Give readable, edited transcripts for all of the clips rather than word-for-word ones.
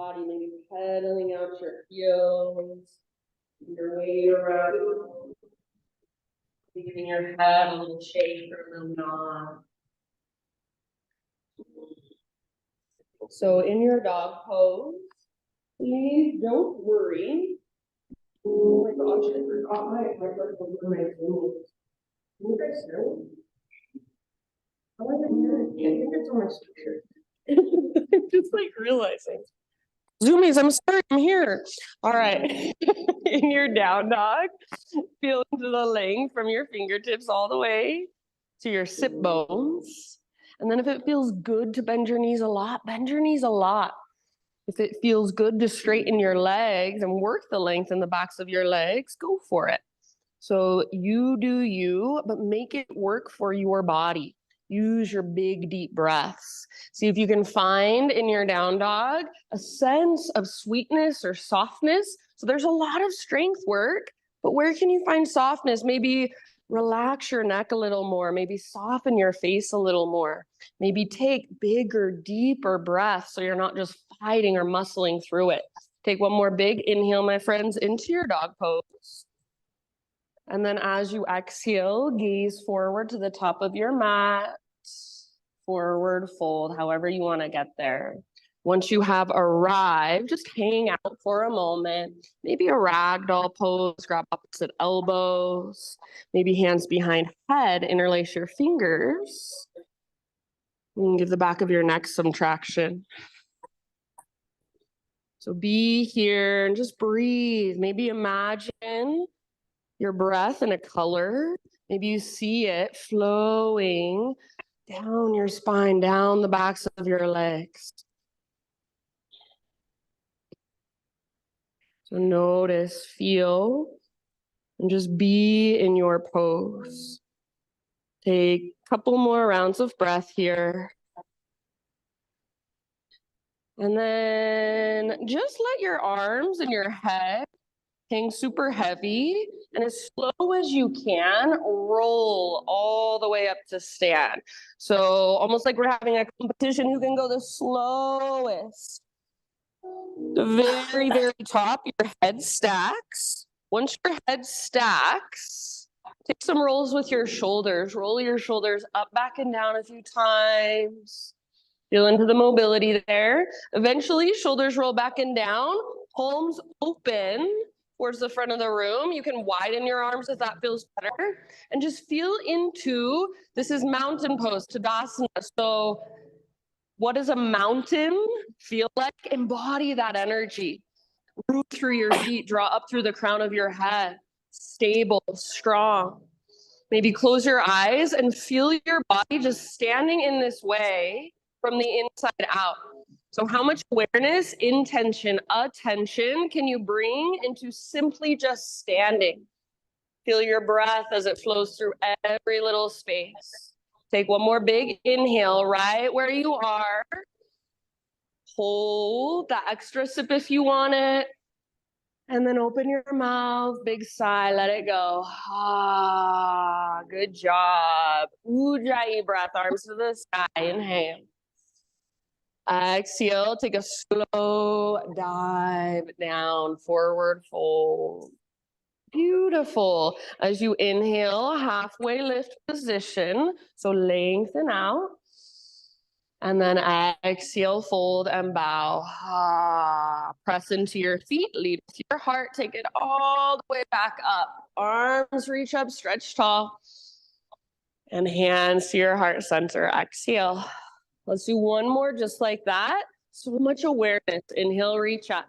body, maybe pedaling out your heels, your weight around, giving your head a little shake or a little nod. So in your dog pose, please don't worry. Oh my gosh, I forgot my microphone for my Zoom. Can you guys hear me? How am I hearing? I think it's on my speaker. I'm just like realizing. Zoomies, I'm sorry, I'm here. All right. In your down dog, feel into the length from your fingertips all the way to your sit bones. And then if it feels good to bend your knees a lot, bend your knees a lot. If it feels good to straighten your legs and work the length in the backs of your legs, go for it. So you do you, but make it work for your body. Use your big, deep breaths. See if you can find in your down dog a sense of sweetness or softness. So there's a lot of strength work, but where can you find softness? Maybe relax your neck a little more. Maybe soften your face a little more. Maybe take bigger, deeper breaths so you're not just fighting or muscling through it. Take one more big inhale, my friends, into your dog pose. And then as you exhale, gaze forward to the top of your mat, forward fold, however you want to get there. Once you have arrived, just hang out for a moment. Maybe a ragdoll pose, grab opposite elbows, maybe hands behind head, interlace your fingers. And give the back of your neck some traction. So be here and just breathe. Maybe imagine your breath in a color. Maybe you see it flowing down your spine, down the backs of your legs. So notice, feel, and just be in your pose. Take a couple more rounds of breath here. And then just let your arms and your head hang super heavy, and as slow as you can, roll all the way up to stand. So almost like we're having a competition who can go the slowest. The very, very top, your head stacks. Once your head stacks, take some rolls with your shoulders. Roll your shoulders up, back, and down a few times. Feel into the mobility there. Eventually, shoulders roll back and down, palms open towards the front of the room. You can widen your arms if that feels better. And just feel into, this is mountain pose, Tadasana. So what does a mountain feel like? Embody that energy. Root through your feet, draw up through the crown of your head. Stable, strong. Maybe close your eyes and feel your body just standing in this way from the inside out. So how much awareness, intention, attention can you bring into simply just standing? Feel your breath as it flows through every little space. Take one more big inhale right where you are. Hold that extra sip if you want it. And then open your mouth, big sigh, let it go. Ah, good job. Ujjayi breath, arms to the sky, inhale. Exhale, take a slow dive down, forward fold. Beautiful. As you inhale, halfway lift position. So lengthen out. And then exhale, fold and bow. Ah, press into your feet, lead with your heart. Take it all the way back up. Arms reach up, stretch tall. And hands to your heart center. Exhale. Let's do one more just like that. So much awareness. Inhale, reach up.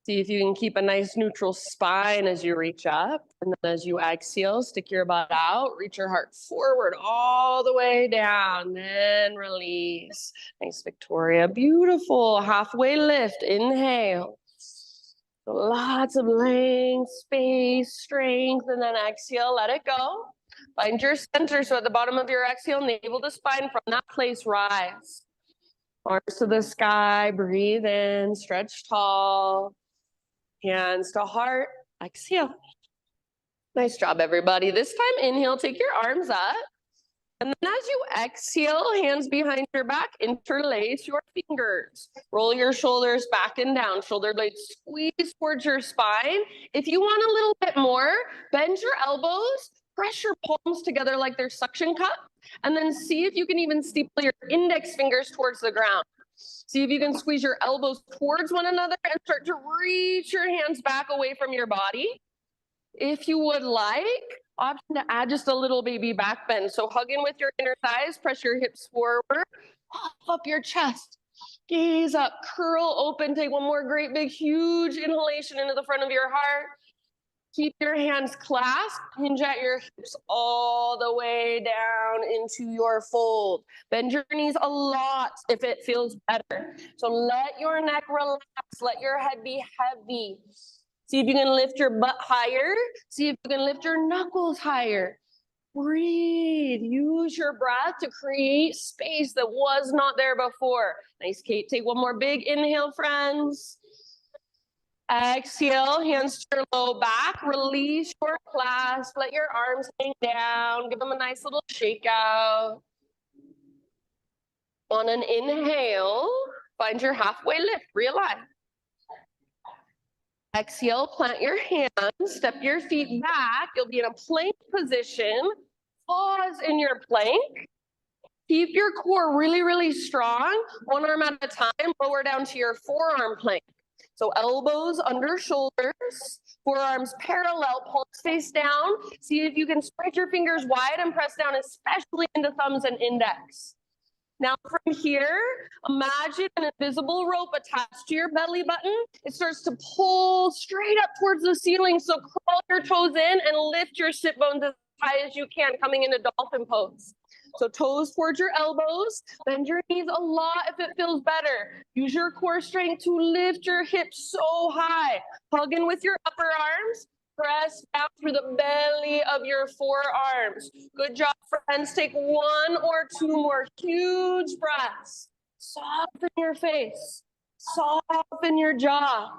See if you can keep a nice neutral spine as you reach up. And then as you exhale, stick your butt out, reach your heart forward all the way down, then release. Nice, Victoria. Beautiful. Halfway lift. Inhale. Lots of length, space, strength, and then exhale, let it go. Find your center. So at the bottom of your exhale, navel to spine. From that place, rise. Arms to the sky, breathe in, stretch tall. Hands to heart, exhale. Nice job, everybody. This time, inhale, take your arms up. And then as you exhale, hands behind your back, interlace your fingers. Roll your shoulders back and down. Shoulder blades squeeze towards your spine. If you want a little bit more, bend your elbows, press your palms together like they're suction cups, and then see if you can even steeple your index fingers towards the ground. See if you can squeeze your elbows towards one another and start to reach your hands back away from your body. If you would like, option to add just a little baby back bend. So hug in with your inner thighs, press your hips forward, puff up your chest, gaze up, curl open, take one more great big huge inhalation into the front of your heart. Keep your hands clasped, hinge at your hips all the way down into your fold. Bend your knees a lot if it feels better. So let your neck relax, let your head be heavy. See if you can lift your butt higher. See if you can lift your knuckles higher. Breathe. Use your breath to create space that was not there before. Nice, Kate. Take one more big inhale, friends. Exhale, hands to your low back. Release your clasp. Let your arms hang down. Give them a nice little shake out. On an inhale, find your halfway lift. Realign. Exhale, plant your hands, step your feet back. You'll be in a plank position. Pause in your plank. Keep your core really, really strong. One arm at a time, lower down to your forearm plank. So elbows under shoulders, forearms parallel, palms face down. See if you can spread your fingers wide and press down, especially into thumbs and index. Now from here, imagine an invisible rope attached to your belly button. It starts to pull straight up towards the ceiling. So curl your toes in and lift your sit bones as high as you can, coming into dolphin pose. So toes towards your elbows, bend your knees a lot if it feels better. Use your core strength to lift your hips so high. Hug in with your upper arms. Press down through the belly of your forearms. Good job, friends. Take one or two more huge breaths. Soften your face. Soften your jaw.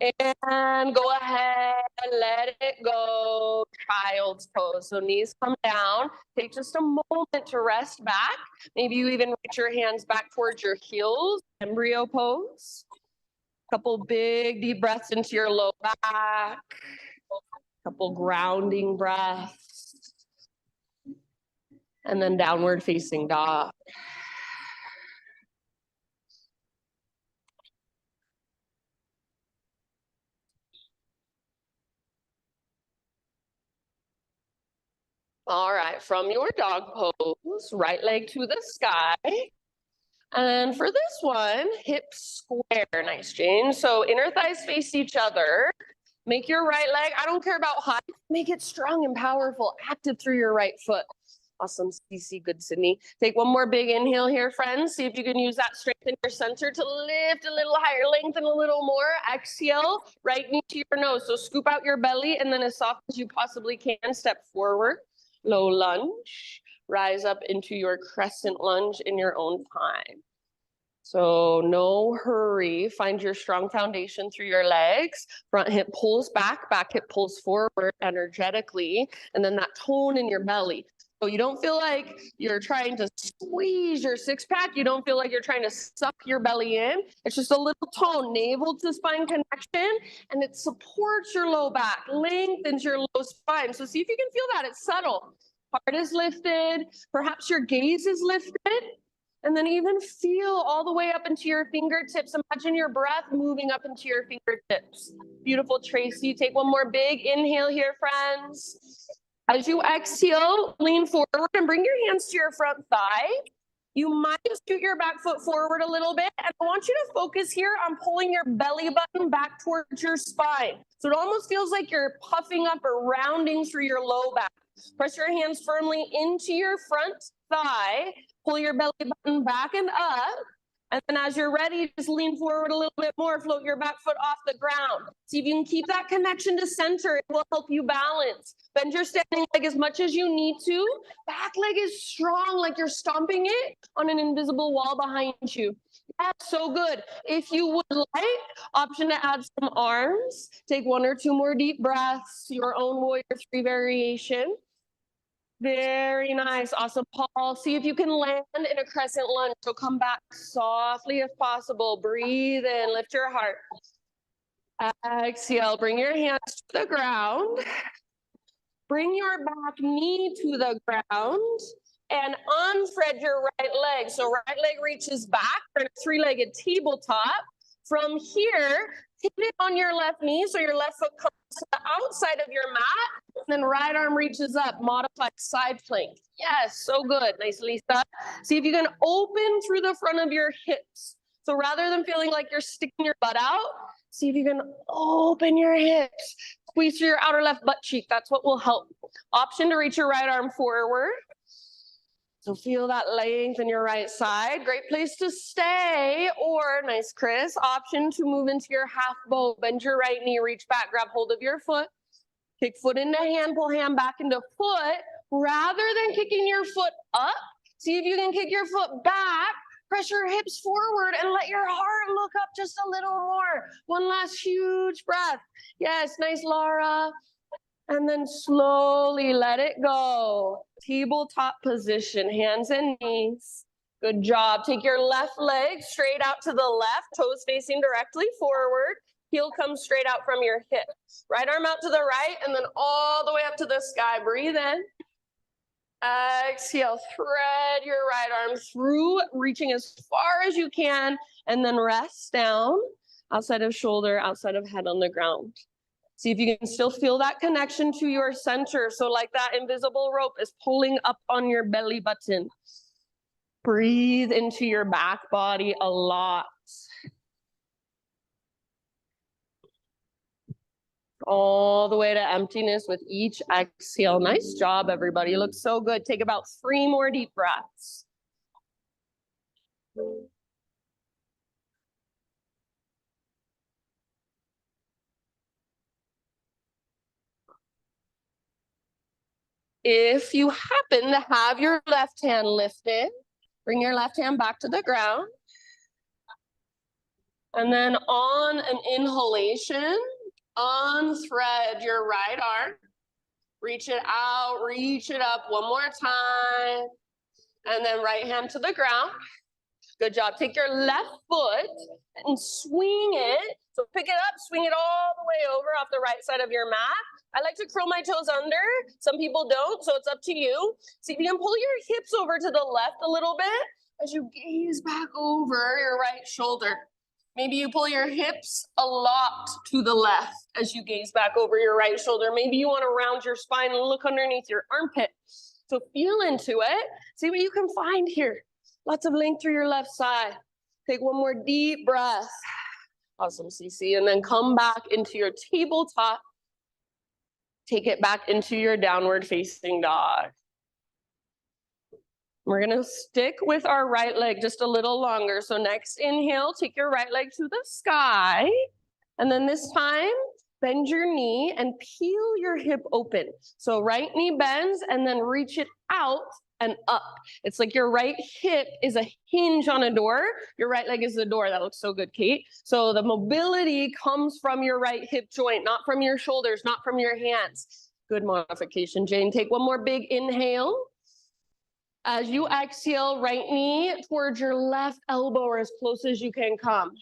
And go ahead and let it go. Child's pose. So knees come down. Take just a moment to rest back. Maybe you even reach your hands back towards your heels. Embryo pose. Couple big deep breaths into your low back. Couple grounding breaths. And then downward facing dog. All right, from your dog pose, right leg to the sky. And for this one, hips square. Nice, Jane. So inner thighs face each other. Make your right leg, I don't care about height, make it strong and powerful, active through your right foot. Awesome, CC, good, Sydney. Take one more big inhale here, friends. See if you can use that strength in your center to lift a little higher, lengthen a little more. Exhale, right knee to your nose. So scoop out your belly, and then as soft as you possibly can, step forward. Low lunge, rise up into your crescent lunge in your own time. So no hurry, find your strong foundation through your legs. Front hip pulls back, back hip pulls forward energetically, and then that tone in your belly. So you don't feel like you're trying to squeeze your six pack. You don't feel like you're trying to suck your belly in. It's just a little tone, navel to spine connection, and it supports your low back, lengthens your low spine. So see if you can feel that. It's subtle. Heart is lifted. Perhaps your gaze is lifted. And then even feel all the way up into your fingertips. Imagine your breath moving up into your fingertips. Beautiful, Tracy. Take one more big inhale here, friends. As you exhale, lean forward and bring your hands to your front thigh. You might scoot your back foot forward a little bit. And I want you to focus here on pulling your belly button back towards your spine. So it almost feels like you're puffing up or rounding through your low back. Press your hands firmly into your front thigh. Pull your belly button back and up. And then as you're ready, just lean forward a little bit more. Float your back foot off the ground. See if you can keep that connection to center. It will help you balance. Bend your standing leg as much as you need to. Back leg is strong, like you're stomping it on an invisible wall behind you. That's so good. If you would like, option to add some arms. Take one or two more deep breaths. Your own warrior 3 variation. Very nice. Awesome, Paul. See if you can land in a crescent lunge. So come back softly if possible. Breathe in, lift your heart. Exhale, bring your hands to the ground. Bring your back knee to the ground and unthread your right leg. So right leg reaches back for a three-legged tabletop. From here, pivot on your left knee so your left foot comes to the outside of your mat, and then right arm reaches up, modified side plank. Yes, so good. Nice, Lisa. See if you can open through the front of your hips. So rather than feeling like you're sticking your butt out, see if you can open your hips. Squeeze through your outer left butt cheek. That's what will help. Option to reach your right arm forward. So feel that length in your right side. Great place to stay. Or, nice, Chris, option to move into your half bow. Bend your right knee, reach back, grab hold of your foot. Kick foot into hand, pull hand back into foot. Rather than kicking your foot up, see if you can kick your foot back. Press your hips forward and let your heart look up just a little more. One last huge breath. Yes, nice, Laura. And then slowly let it go. Tabletop position, hands and knees. Good job. Take your left leg straight out to the left, toes facing directly forward. Heel comes straight out from your hip. Right arm out to the right and then all the way up to the sky. Breathe in. Exhale, thread your right arm through, reaching as far as you can, and then rest down, outside of shoulder, outside of head on the ground. See if you can still feel that connection to your center. So like that invisible rope is pulling up on your belly button. Breathe into your back body a lot. All the way to emptiness with each exhale. Nice job, everybody. You look so good. Take about 3 more deep breaths. If you happen to have your left hand lifted, bring your left hand back to the ground. And then on an inhalation, unthread your right arm. Reach it out, reach it up one more time. And then right hand to the ground. Good job. Take your left foot and swing it. So pick it up, swing it all the way over off the right side of your mat. I like to curl my toes under. Some people don't, so it's up to you. See if you can pull your hips over to the left a little bit as you gaze back over your right shoulder. Maybe you pull your hips a lot to the left as you gaze back over your right shoulder. Maybe you want to round your spine and look underneath your armpit. So feel into it. See what you can find here. Lots of length through your left side. Take one more deep breath. Awesome, Cece. And then come back into your tabletop. Take it back into your downward facing dog. We're gonna stick with our right leg just a little longer. So next inhale, take your right leg to the sky. And then this time, bend your knee and peel your hip open. So right knee bends and then reach it out and up. It's like your right hip is a hinge on a door. Your right leg is the door. That looks so good, Kate. So the mobility comes from your right hip joint, not from your shoulders, not from your hands. Good modification, Jane. Take one more big inhale. As you exhale, right knee towards your left elbow or as close as you can come.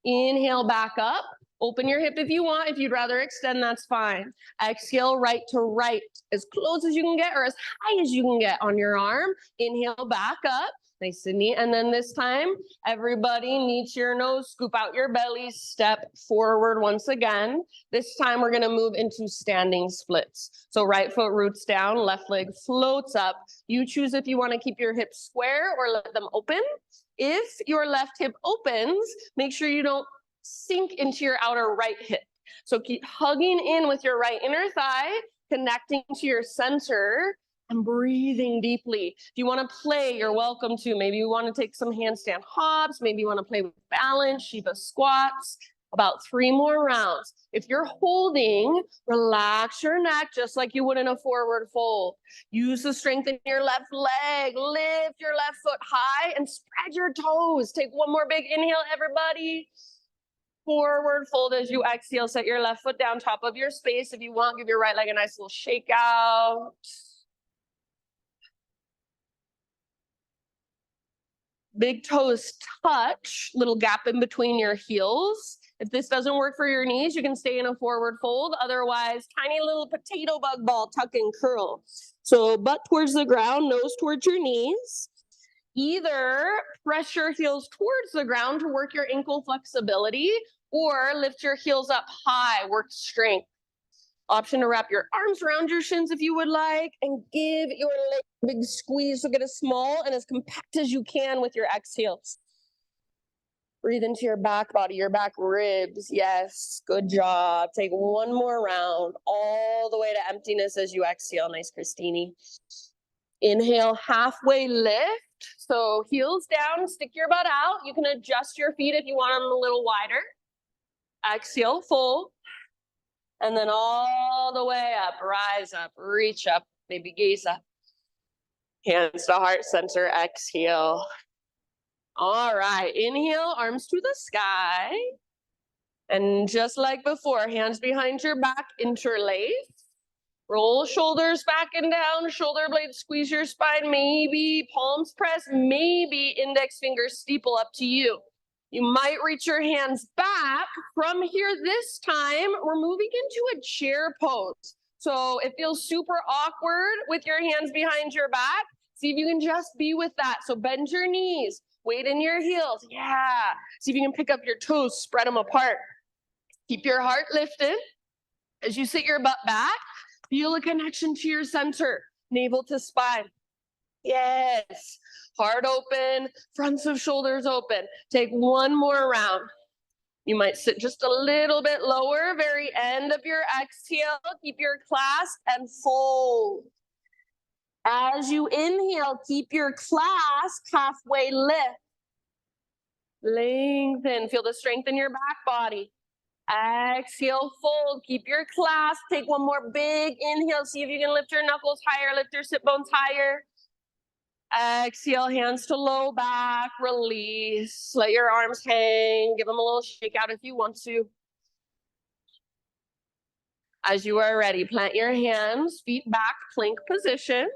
Inhale back up. Open your hip if you want. If you'd rather extend, that's fine. Exhale, right to right, as close as you can get or as high as you can get on your arm. Inhale back up. Nice and neat. And then this time, everybody needs your nose, scoop out your belly, step forward once again. This time we're gonna move into standing splits. So right foot roots down, left leg floats up. You choose if you wanna keep your hips square or let them open. If your left hip opens, make sure you don't sink into your outer right hip. So keep hugging in with your right inner thigh, connecting to your center, and breathing deeply. If you want to play, you're welcome to. Maybe you want to take some handstand hops. Maybe you want to play with balance, Shiva squats. About 3 more rounds. If you're holding, relax your neck just like you would in a forward fold. Use the strength in your left leg. Lift your left foot high and spread your toes. Take one more big inhale, everybody. Forward fold as you exhale. Set your left foot down top of your space. If you want, give your right leg a nice little shake out. Big toes touch, little gap in between your heels. If this doesn't work for your knees, you can stay in a forward fold. Otherwise, tiny little potato bug ball, tuck and curl. So butt towards the ground, nose towards your knees. Either press your heels towards the ground to work your ankle flexibility, or lift your heels up high, work strength. Option to wrap your arms around your shins if you would like, and give your leg a big squeeze. So get as small and as compact as you can with your exhales. Breathe into your back body, your back ribs. Yes, good job. Take one more round all the way to emptiness as you exhale. Nice, Christine. Inhale, halfway lift. So heels down, stick your butt out. You can adjust your feet if you want them a little wider. Exhale, fold. And then all the way up, rise up, reach up, maybe gaze up. Hands to heart center, exhale. All right, inhale, arms to the sky. And just like before, hands behind your back, interlace. Roll shoulders back and down, shoulder blades squeeze your spine, maybe palms press, maybe index fingers steeple, up to you. You might reach your hands back. From here this time, we're moving into a chair pose. So it feels super awkward with your hands behind your back. See if you can just be with that. So bend your knees, weight in your heels. Yeah. See if you can pick up your toes, spread them apart. Keep your heart lifted. As you sit your butt back, feel a connection to your center, navel to spine. Yes. Heart open, fronts of shoulders open. Take one more round. You might sit just a little bit lower, very end of your exhale. Keep your clasp and fold. As you inhale, keep your clasp halfway lift. Lengthen, feel the strength in your back body. Exhale, fold, keep your clasp. Take one more big inhale. See if you can lift your knuckles higher, lift your sit bones higher. Exhale, hands to low back, release. Let your arms hang. Give them a little shake out if you want to. As you are ready, plant your hands, feet back, plank position.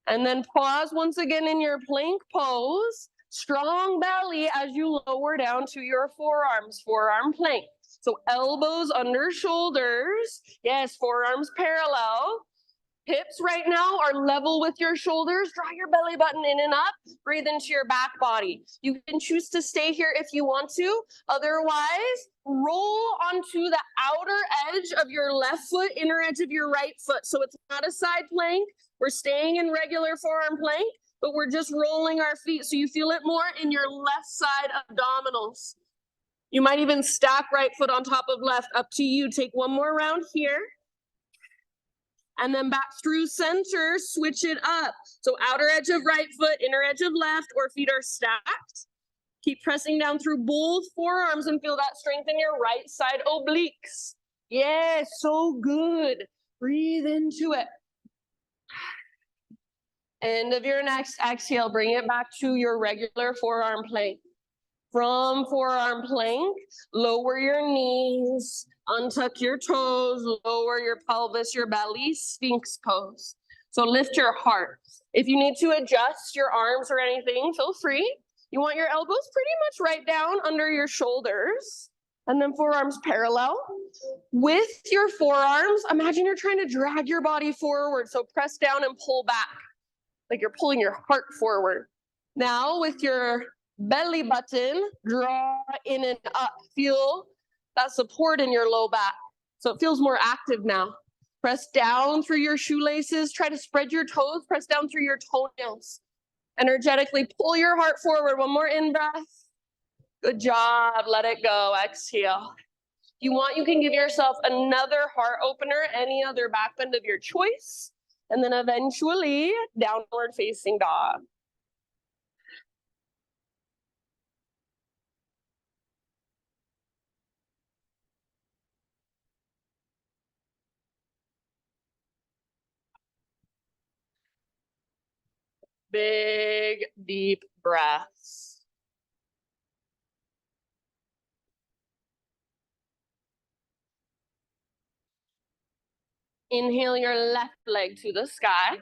And then pause once again in your plank pose. Strong belly as you lower down to your forearms, forearm plank. So elbows under shoulders. Yes, forearms parallel. Hips right now are level with your shoulders. Draw your belly button in and up. Breathe into your back body. You can choose to stay here if you want to. Otherwise, roll onto the outer edge of your left foot, inner edge of your right foot. So it's not a side plank. We're staying in regular forearm plank, but we're just rolling our feet so you feel it more in your left side abdominals. You might even stack right foot on top of left, up to you. Take one more round here. And then back through center, switch it up. So outer edge of right foot, inner edge of left, or feet are stacked. Keep pressing down through both forearms and feel that strength in your right side obliques. Yes, so good. Breathe into it. End of your next exhale, bring it back to your regular forearm plank. From forearm plank, lower your knees, untuck your toes, lower your pelvis, your belly, Sphinx pose. So lift your heart. If you need to adjust your arms or anything, feel free. You want your elbows pretty much right down under your shoulders, and then forearms parallel. With your forearms, imagine you're trying to drag your body forward. So press down and pull back, like you're pulling your heart forward. Now with your belly button, draw in and up. Feel that support in your low back. So it feels more active now. Press down through your shoelaces. Try to spread your toes. Press down through your toenails. Energetically pull your heart forward. One more in-breath. Good job. Let it go. Exhale. If you want, you can give yourself another heart opener, any other back bend of your choice. And then eventually, downward facing dog. Big, deep breaths. Inhale your left leg to the sky.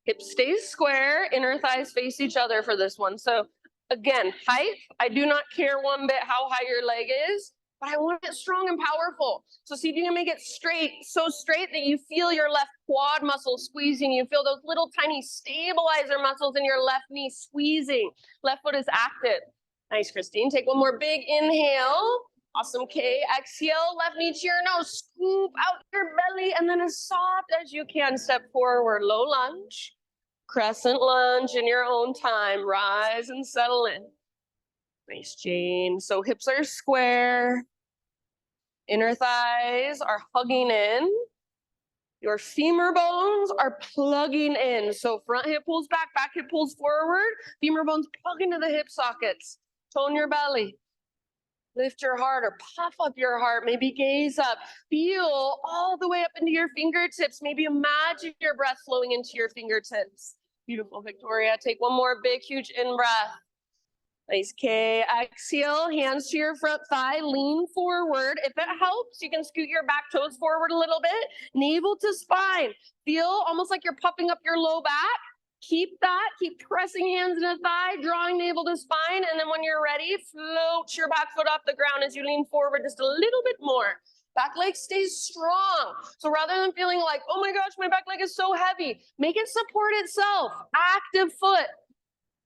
Hip stays square, inner thighs face each other for this one. So Again, height, I do not care one bit how high your leg is, but I want it strong and powerful. So see if you can make it straight, so straight that you feel your left quad muscle squeezing. You feel those little tiny stabilizer muscles in your left knee squeezing. Left foot is active. Nice, Christine. Take one more big inhale. Awesome, Kay. Exhale, left knee to your nose. Scoop out your belly, and then as soft as you can, step forward. Low lunge. Crescent lunge in your own time. Rise and settle in. Nice, Jane. So hips are square. Inner thighs are hugging in. Your femur bones are plugging in. So front hip pulls back hip pulls forward. Femur bones plug into the hip sockets. Tone your belly. Lift your heart or puff up your heart. Maybe gaze up. Feel all the way up into your fingertips. Maybe imagine your breath flowing into your fingertips. Beautiful, Victoria. Take one more big, huge in-breath. Nice, K. Exhale, hands to your front thigh, lean forward. If it helps, you can scoot your back toes forward a little bit. Navel to spine. Feel almost like you're puffing up your low back. Keep that, keep pressing hands into thigh, drawing navel to spine, and then when you're ready, float your back foot off the ground as you lean forward just a little bit more. Back leg stays strong. So rather than feeling like, oh my gosh, my back leg is so heavy, make it support itself. Active foot.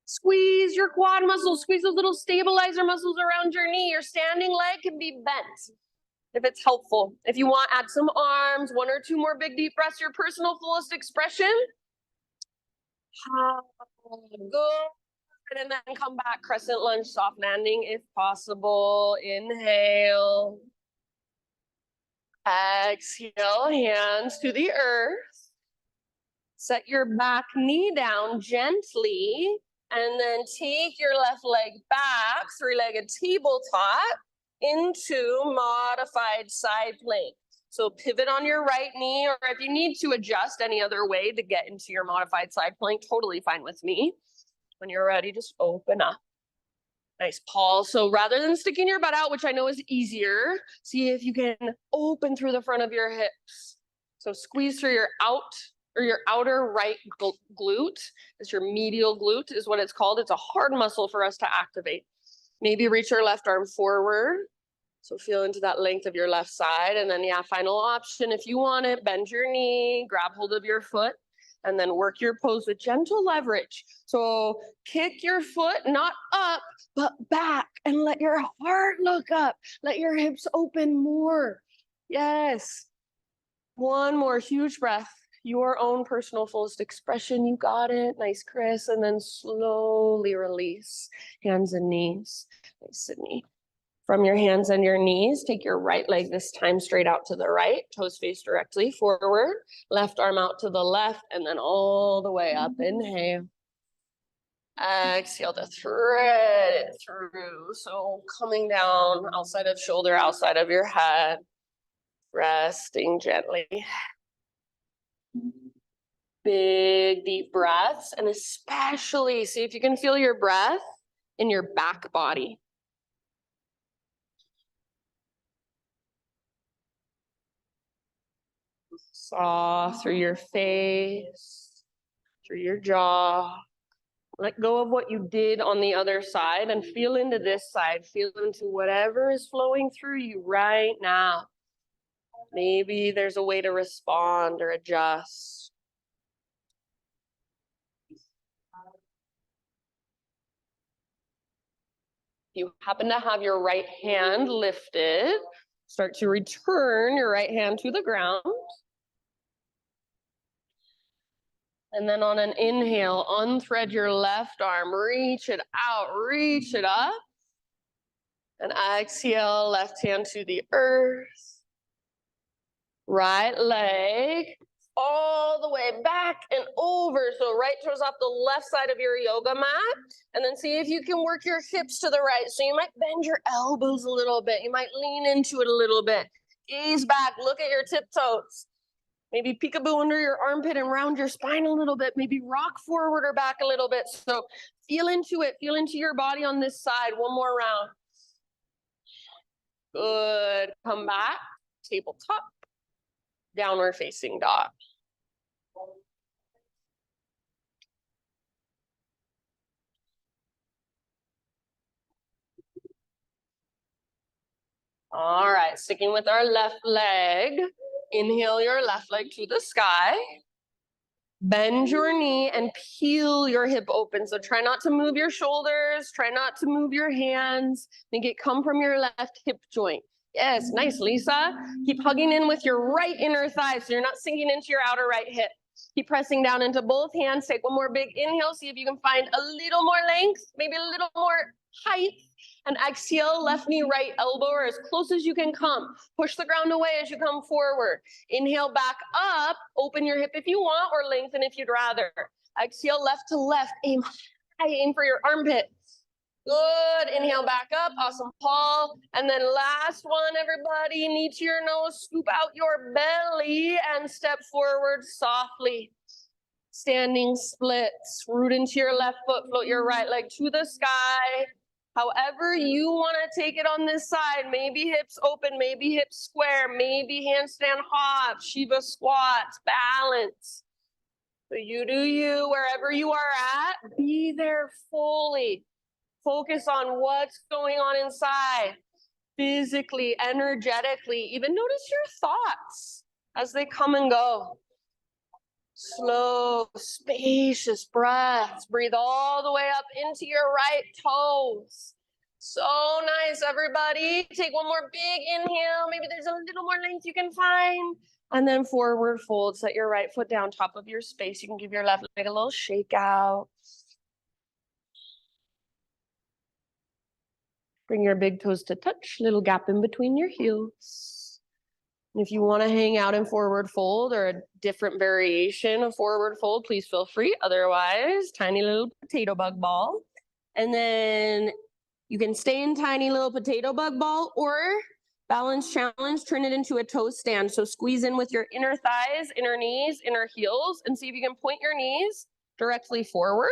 Squeeze your quad muscles, squeeze those little stabilizer muscles around your knee. Your standing leg can be bent if it's helpful. If you want, add some arms, one or two more big deep breaths, your personal fullest expression. Good. And then come back, crescent lunge, soft landing if possible. Inhale. Exhale, hands to the earth. Set your back knee down gently. And then take your left leg back, three-legged tabletop, into modified side plank. So pivot on your right knee, or if you need to adjust any other way to get into your modified side plank, totally fine with me. When you're ready, just open up. Nice, Paul. So rather than sticking your butt out, which I know is easier, see if you can open through the front of your hips. So squeeze through your outer right glute. It's your medial glute is what it's called. It's a hard muscle for us to activate. Maybe reach your left arm forward. So feel into that length of your left side. And then final option, if you want it, bend your knee, grab hold of your foot, and then work your pose with gentle leverage. So kick your foot, not up, but back, and let your heart look up. Let your hips open more. Yes. One more huge breath. Your own personal fullest expression. You got it. Nice, Chris. And then slowly release. Hands and knees. Nice, Sydney. From your hands and your knees, take your right leg this time straight out to the right. Toes face directly forward. Left arm out to the left. And then all the way up. Inhale. Exhale to thread it through. So coming down outside of shoulder, outside of your head. Resting gently. Big deep breaths, and especially see if you can feel your breath in your back body. Soft through your face, through your jaw. Let go of what you did on the other side and feel into this side. Feel into whatever is flowing through you right now. Maybe there's a way to respond or adjust. You happen to have your right hand lifted. Start to return your right hand to the ground. And then on an inhale, unthread your left arm, reach it out, reach it up. And exhale, left hand to the earth. Right leg all the way back and over. So right toes off the left side of your yoga mat. And then see if you can work your hips to the right. So you might bend your elbows a little bit. You might lean into it a little bit. Gaze back, look at your tiptoes. Maybe peekaboo under your armpit and round your spine a little bit. Maybe rock forward or back a little bit. So feel into it. Feel into your body on this side. One more round. Good. Come back. Tabletop. Downward facing dog. All right, sticking with our left leg. Inhale your left leg to the sky. Bend your knee and peel your hip open. So try not to move your shoulders. Try not to move your hands. Make it come from your left hip joint. Yes, nice, Lisa. Keep hugging in with your right inner thigh so you're not sinking into your outer right hip. Keep pressing down into both hands. Take one more big inhale. See if you can find a little more length, maybe a little more height. And exhale, left knee, right elbow, or as close as you can come. Push the ground away as you come forward. Inhale back up, open your hip if you want, or lengthen if you'd rather. Exhale, left to left, aim high, aim for your armpit. Good, inhale back up, awesome, Paul. And then last one, everybody, knee to your nose, scoop out your belly and step forward softly. Standing splits, root into your left foot, float your right leg to the sky. However you want to take it on this side, maybe hips open, maybe hips square, maybe handstand hops, Shiva squats, balance. So you do you, wherever you are at, be there fully. Focus on what's going on inside, physically, energetically. Even notice your thoughts as they come and go. Slow, spacious breaths. Breathe all the way up into your right toes. So nice, everybody. Take one more big inhale. Maybe there's a little more length you can find. And then forward fold. Set your right foot down top of your space. You can give your left leg a little shake out. Bring your big toes to touch. Little gap in between your heels. And if you want to hang out in forward fold or a different variation of forward fold, please feel free. Otherwise, tiny little potato bug ball. And then you can stay in tiny little potato bug ball or balance challenge, turn it into a toe stand. So squeeze in with your inner thighs, inner knees, inner heels, and see if you can point your knees directly forward.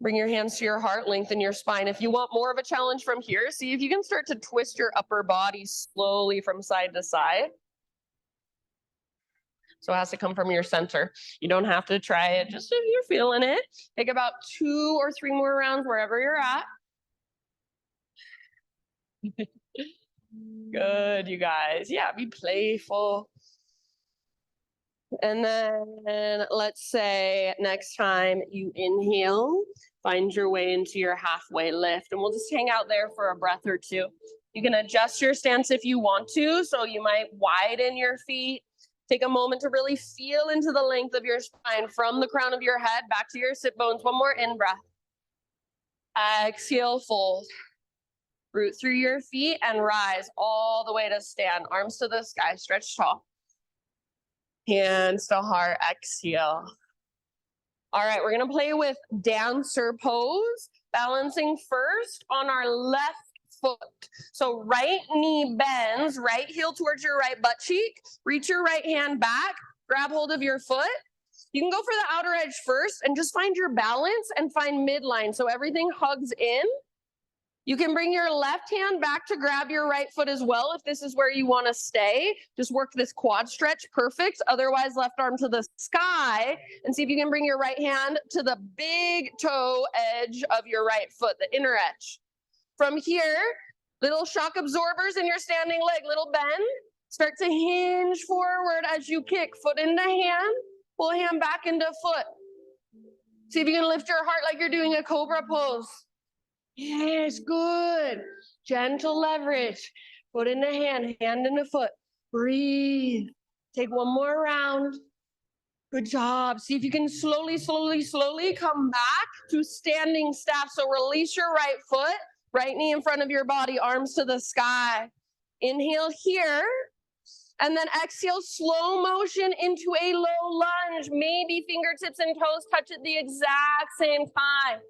Bring your hands to your heart, lengthen your spine. If you want more of a challenge from here, see if you can start to twist your upper body slowly from side to side. So it has to come from your center. You don't have to try it, just if you're feeling it. Take about 2 or 3 more rounds wherever you're at. Good, you guys. Yeah, be playful. And then let's say next time you inhale, find your way into your halfway lift. And we'll just hang out there for a breath or two. You can adjust your stance if you want to. So you might widen your feet. Take a moment to really feel into the length of your spine from the crown of your head back to your sit bones. One more in breath. Exhale, fold. Root through your feet and rise all the way to stand. Arms to the sky, stretch tall. Hands to heart, exhale. All right, we're gonna play with dancer pose, balancing first on our left foot. So right knee bends, right heel towards your right butt cheek, reach your right hand back, grab hold of your foot. You can go for the outer edge first and just find your balance and find midline so everything hugs in. You can bring your left hand back to grab your right foot as well if this is where you want to stay. Just work this quad stretch, perfect. Otherwise, left arm to the sky and see if you can bring your right hand to the big toe edge of your right foot, the inner edge. From here, little shock absorbers in your standing leg, little bend. Start to hinge forward as you kick, foot into hand, pull hand back into foot. See if you can lift your heart like you're doing a cobra pose. Yes, good. Gentle leverage. Foot in the hand in the foot. Breathe. Take one more round. Good job. See if you can slowly come back to standing staff. So release your right foot, right knee in front of your body, arms to the sky. Inhale here. And then exhale, slow motion into a low lunge. Maybe fingertips and toes touch at the exact same time.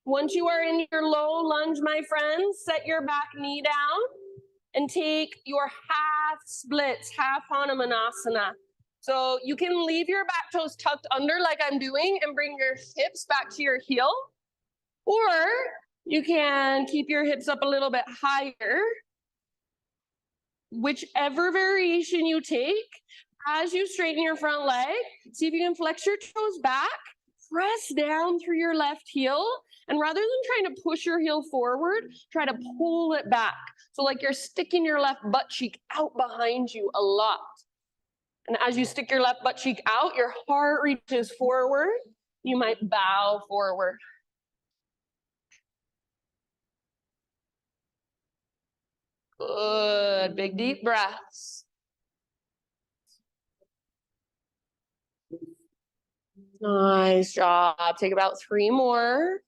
Once you are in your low lunge, my friends, set your back knee down and take your half splits, half Hanumanasana. So you can leave your back toes tucked under like I'm doing and bring your hips back to your heel. Or you can keep your hips up a little bit higher. Whichever variation you take, as you straighten your front leg, see if you can flex your toes back. press down through your left heel. And rather than trying to push your heel forward, try to pull it back. So like you're sticking your left butt cheek out behind you a lot. And as you stick your left butt cheek out, your heart reaches forward. You might bow forward. Good. Big deep breaths. Nice job. Take about 3 more.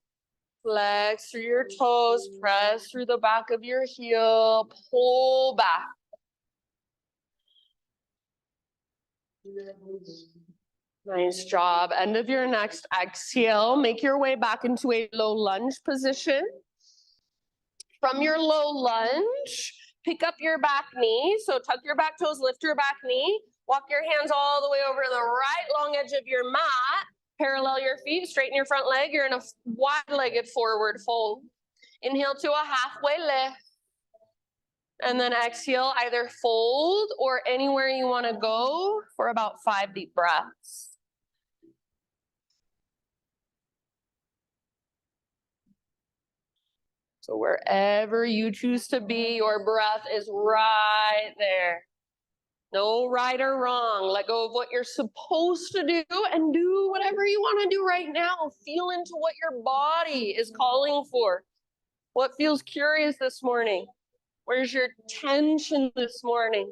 Flex through your toes. Press through the back of your heel. Pull back. Nice job. End of your next exhale. Make your way back into a low lunge position. From your low lunge, pick up your back knee. So tuck your back toes, lift your back knee. Walk your hands all the way over the right long edge of your mat. Parallel your feet, straighten your front leg. You're in a wide-legged forward fold. Inhale to a halfway lift. And then exhale, either fold or anywhere you want to go for about 5 deep breaths. So wherever you choose to be, your breath is right there. No right or wrong. Let go of what you're supposed to do and do whatever you want to do right now. Feel into what your body is calling for. What feels curious this morning? Where's your tension this morning?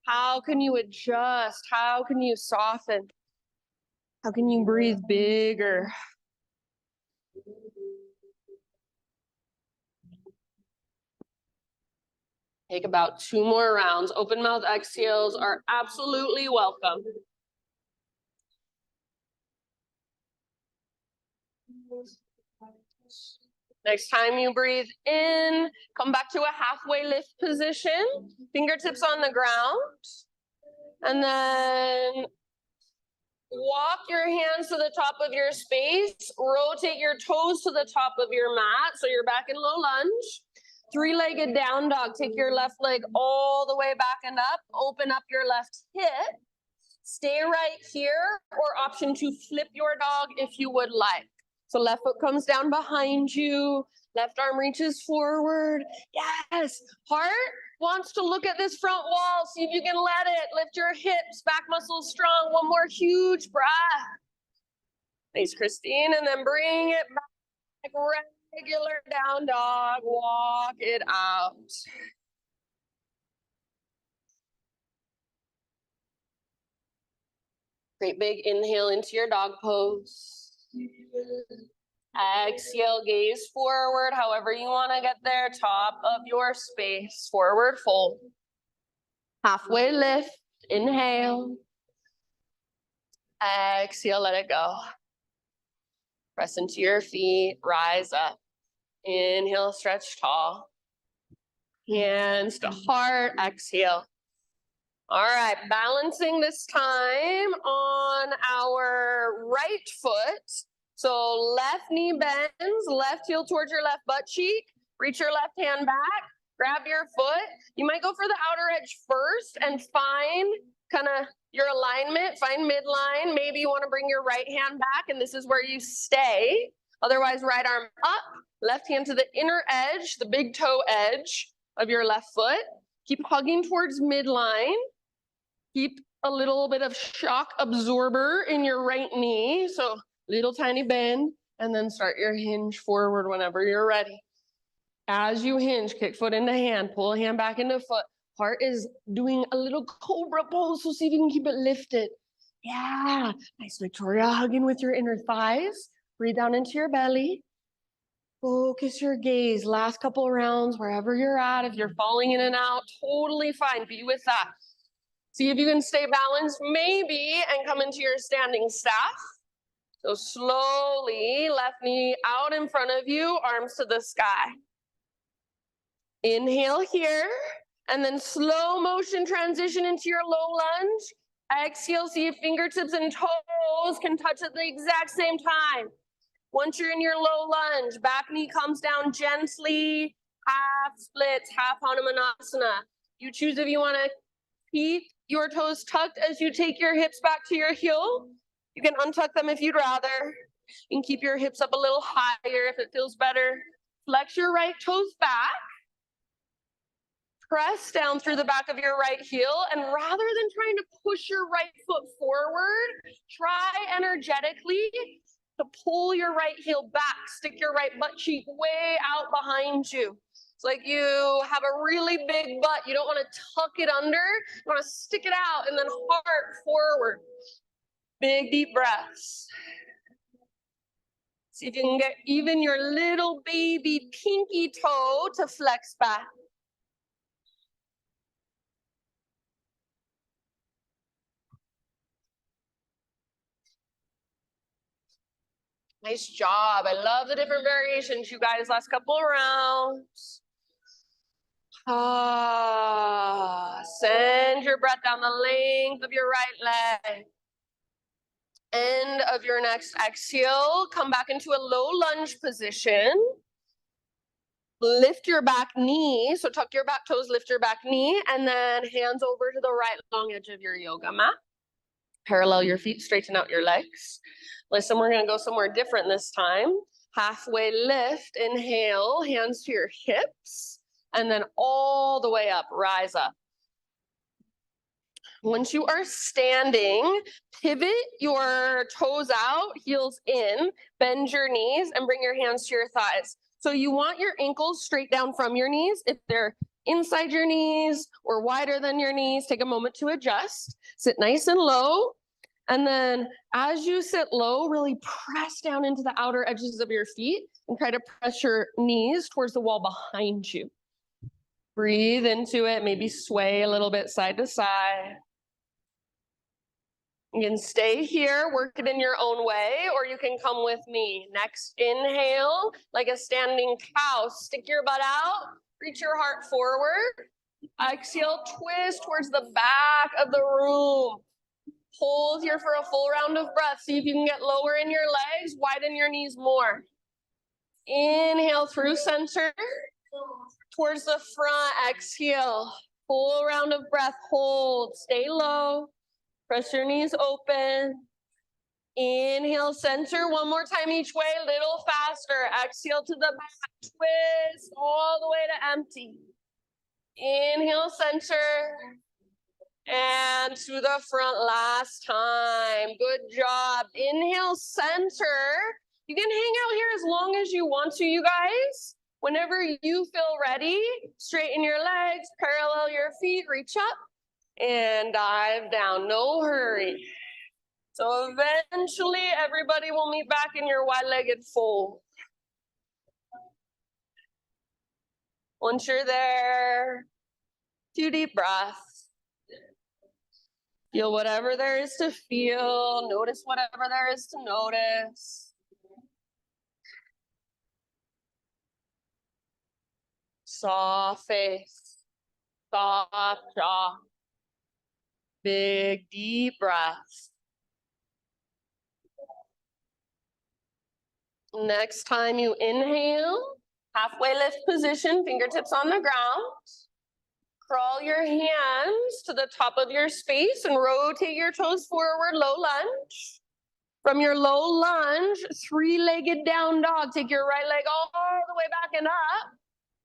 How can you adjust? How can you soften? How can you breathe bigger? Take about 2 more rounds. Open mouth exhales are absolutely welcome. Next time you breathe in, come back to a halfway lift position. Fingertips on the ground. And then walk your hands to the top of your space. Rotate your toes to the top of your mat. So you're back in low lunge. 3-legged down dog. Take your left leg all the way back and up. Open up your left hip. Stay right here, or option to flip your dog if you would like. So left foot comes down behind you. Left arm reaches forward. Yes. Heart wants to look at this front wall. See if you can let it. Lift your hips, back muscles strong. One more huge breath. Thanks, Christine. And then bring it back. Regular down dog. Walk it out. Great big inhale into your dog pose. Exhale, gaze forward, however you want to get there. Top of your space, forward fold. Halfway lift, inhale. Exhale, let it go. Press into your feet, rise up. Inhale, stretch tall. Hands to heart, exhale. All right, balancing this time on our right foot. So left knee bends, left heel towards your left butt cheek. Reach your left hand back, grab your foot. You might go for the outer edge first and find kind of your alignment, find midline. Maybe you want to bring your right hand back, and this is where you stay. Otherwise, right arm up, left hand to the inner edge, the big toe edge of your left foot. Keep hugging towards midline. Keep a little bit of shock absorber in your right knee. So little tiny bend, and then start your hinge forward whenever you're ready. As you hinge, kick foot into hand, pull hand back into foot. Heart is doing a little cobra pose, so see if you can keep it lifted. Yeah, nice, Victoria. Hugging with your inner thighs. Breathe down into your belly. Focus your gaze. Last couple rounds, wherever you're at. If you're falling in and out, totally fine. Be with that. See if you can stay balanced, maybe, and come into your standing staff. So slowly, left knee out in front of you, arms to the sky. Inhale here, and then slow motion transition into your low lunge. Exhale, see if fingertips and toes can touch at the exact same time. Once you're in your low lunge, back knee comes down gently, half splits, half Hanumanasana. You choose if you want to keep your toes tucked as you take your hips back to your heel. You can untuck them if you'd rather. You can keep your hips up a little higher if it feels better. Flex your right toes back. Press down through the back of your right heel, and rather than trying to push your right foot forward, try energetically to pull your right heel back. Stick your right butt cheek way out behind you. It's like you have a really big butt. You don't want to tuck it under. You want to stick it out and then heart forward. Big deep breaths. See if you can get even your little baby pinky toe to flex back. Nice job. I love the different variations, you guys. Last couple of rounds. Send your breath down the length of your right leg. End of your next exhale. Come back into a low lunge position. Lift your back knee. So tuck your back toes, lift your back knee, and then hands over to the right long edge of your yoga mat. Parallel your feet, straighten out your legs. Listen, we're gonna go somewhere different this time. Halfway lift, inhale, hands to your hips, and then all the way up, rise up. Once you are standing, pivot your toes out, heels in, bend your knees, and bring your hands to your thighs. So you want your ankles straight down from your knees. If they're inside your knees or wider than your knees, take a moment to adjust. Sit nice and low. And then as you sit low, really press down into the outer edges of your feet and try to press your knees towards the wall behind you. Breathe into it, maybe sway a little bit side to side. You can stay here, work it in your own way, or you can come with me. Next inhale, like a standing cow, stick your butt out, reach your heart forward. Exhale, twist towards the back of the room. Hold here for a full round of breath. See if you can get lower in your legs, widen your knees more. Inhale through center, towards the front, exhale. Full round of breath, hold, stay low. Press your knees open. Inhale, center, one more time each way, a little faster. Exhale to the back, twist all the way to empty. Inhale, center. And to the front last time. Good job. Inhale, center. You can hang out here as long as you want to, you guys. Whenever you feel ready, straighten your legs, parallel your feet, reach up, and dive down. No hurry. So eventually, everybody will meet back in your wide-legged fold. Once you're there, 2 deep breaths. Feel whatever there is to feel. Notice whatever there is to notice. Soft face, soft jaw. Big, deep breaths. Next time you inhale, halfway lift position, fingertips on the ground. Crawl your hands to the top of your space and rotate your toes forward, low lunge. From your low lunge, 3-legged down dog. Take your right leg all the way back and up.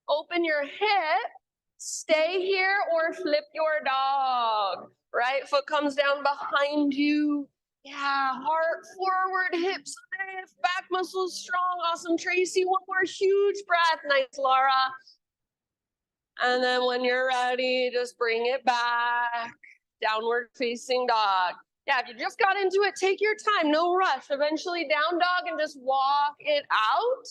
Open your hip. Stay here or flip your dog. Right foot comes down behind you. Yeah, heart forward, hips lift, back muscles strong. Awesome, Tracy. One more huge breath. Nice, Laura. And then when you're ready, just bring it back. Downward facing dog. Yeah, if you just got into it, take your time. No rush. Eventually down dog and just walk it out.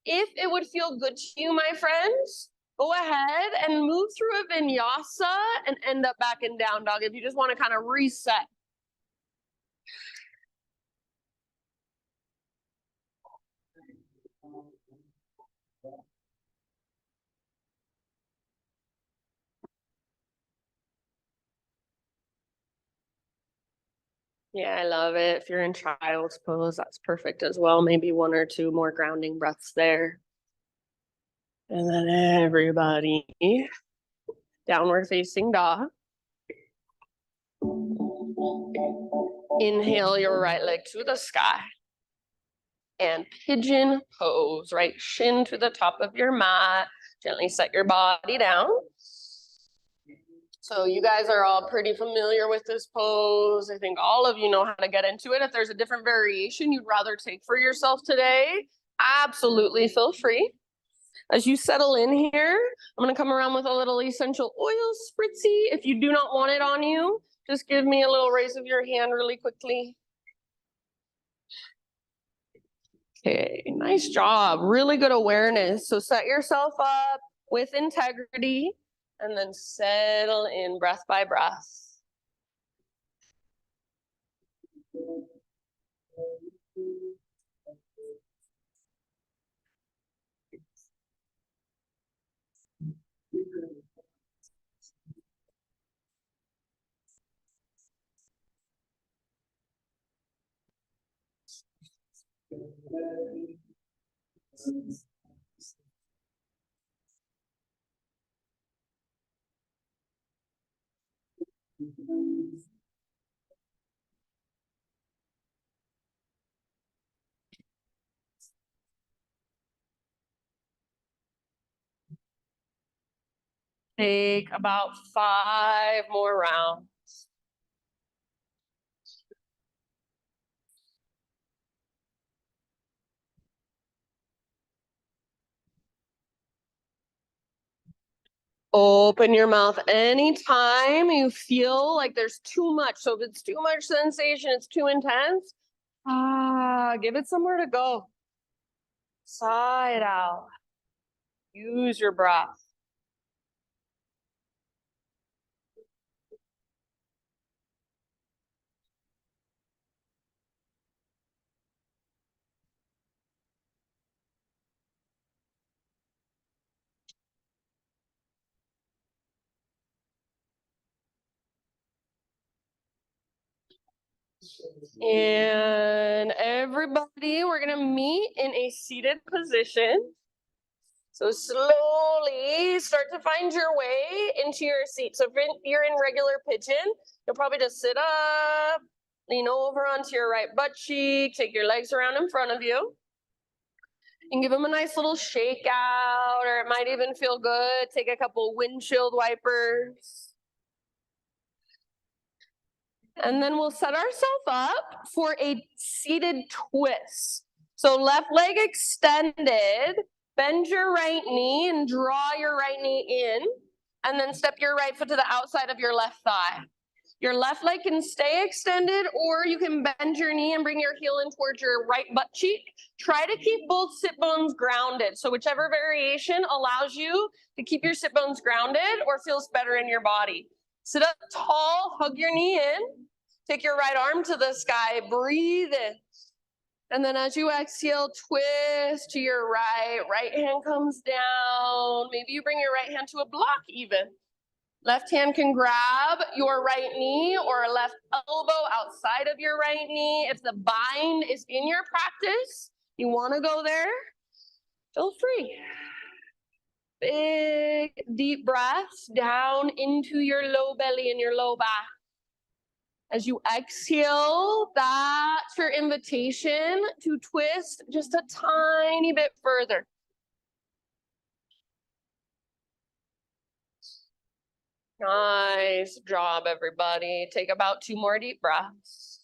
If it would feel good to you, my friends, go ahead and move through a vinyasa and end up back in down dog if you just want to kind of reset. Yeah, I love it. If you're in child's pose, that's perfect as well. Maybe 1 or 2 more grounding breaths there. And then everybody, downward facing dog. Inhale your right leg to the sky. And pigeon pose, right? Shin to the top of your mat. Gently set your body down. So you guys are all pretty familiar with this pose. I think all of you know how to get into it. If there's a different variation you'd rather take for yourself today, absolutely feel free. As you settle in here, I'm gonna come around with a little essential oil spritzy. If you do not want it on you, just give me a little raise of your hand really quickly. Okay, nice job. Really good awareness. So set yourself up with integrity and then settle in breath by breath. Take about 5 more rounds. Open your mouth anytime you feel like there's too much. So if it's too much sensation, it's too intense, give it somewhere to go. Sigh it out. Use your breath. And everybody, we're gonna meet in a seated position. So slowly start to find your way into your seat. So if you're in regular pigeon, you'll probably just sit up, lean over onto your right butt cheek, take your legs around in front of you. And give them a nice little shake out, or it might even feel good. Take a couple windshield wipers. And then we'll set ourselves up for a seated twist. So left leg extended, bend your right knee and draw your right knee in, and then step your right foot to the outside of your left thigh. Your left leg can stay extended, or you can bend your knee and bring your heel in towards your right butt cheek. Try to keep both sit bones grounded. So whichever variation allows you to keep your sit bones grounded or feels better in your body. Sit up tall, hug your knee in. Take your right arm to the sky, breathe in. And then as you exhale, twist to your right. Right hand comes down. Maybe you bring your right hand to a block even. Left hand can grab your right knee or left elbow outside of your right knee. If the bind is in your practice, you want to go there, feel free. Big, deep breaths down into your low belly and your low back. As you exhale, that's your invitation to twist just a tiny bit further. Nice job, everybody. Take about 2 more deep breaths.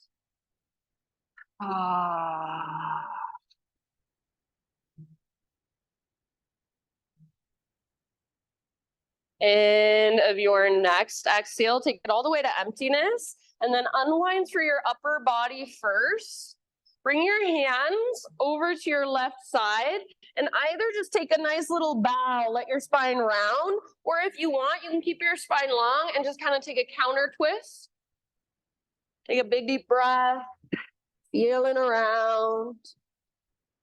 End of your next exhale, take it all the way to emptiness, and then unwind through your upper body first. Bring your hands over to your left side and either just take a nice little bow, let your spine round, or if you want, you can keep your spine long and just kind of take a counter twist. Take a big deep breath, feeling around,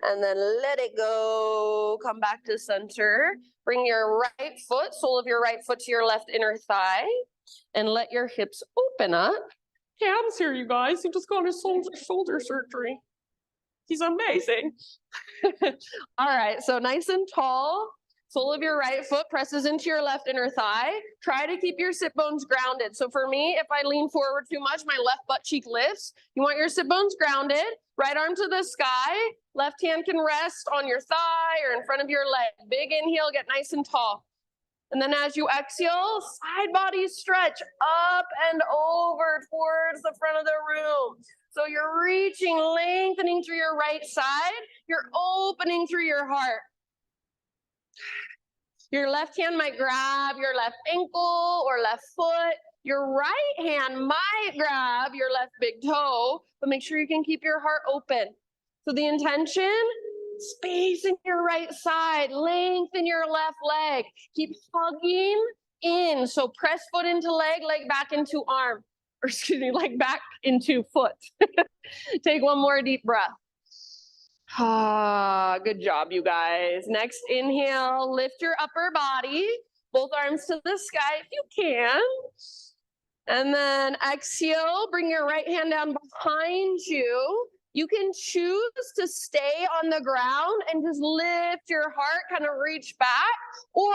and then let it go. Come back to center. Bring your right foot, sole of your right foot to your left inner thigh, and let your hips open up. Cam's here, you guys. He just got his shoulder surgery. He's amazing. All right, so nice and tall. Sole of your right foot presses into your left inner thigh. Try to keep your sit bones grounded. So for me, if I lean forward too much, my left butt cheek lifts. You want your sit bones grounded. Right arm to the sky. Left hand can rest on your thigh or in front of your leg. Big inhale, get nice and tall. And then as you exhale, side body stretch up and over towards the front of the room. So you're reaching, lengthening through your right side. You're opening through your heart. Your left hand might grab your left ankle or left foot. Your right hand might grab your left big toe, but make sure you can keep your heart open. So the intention, space in your right side, lengthen your left leg. Keep hugging in. So press foot into leg, leg back into arm. Or excuse me, leg back into foot. Take one more deep breath. Ah, good job, you guys. Next inhale, lift your upper body, both arms to the sky if you can. And then exhale, bring your right hand down behind you. You can choose to stay on the ground and just lift your heart, kind of reach back, or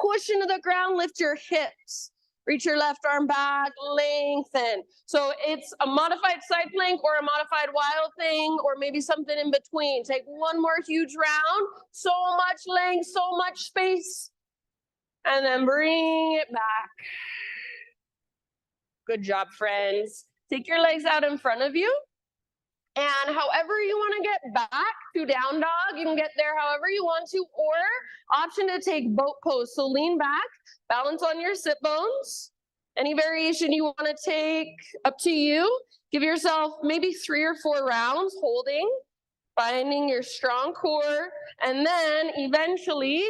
push into the ground, lift your hips. Reach your left arm back, lengthen. So it's a modified side plank or a modified wild thing, or maybe something in between. Take one more huge round. So much length, so much space. And then bring it back. Good job, friends. Take your legs out in front of you. And however you want to get back to down dog, you can get there however you want to, or option to take boat pose. So lean back, balance on your sit bones. Any variation you want to take, up to you. Give yourself maybe 3 or 4 rounds holding, finding your strong core, and then eventually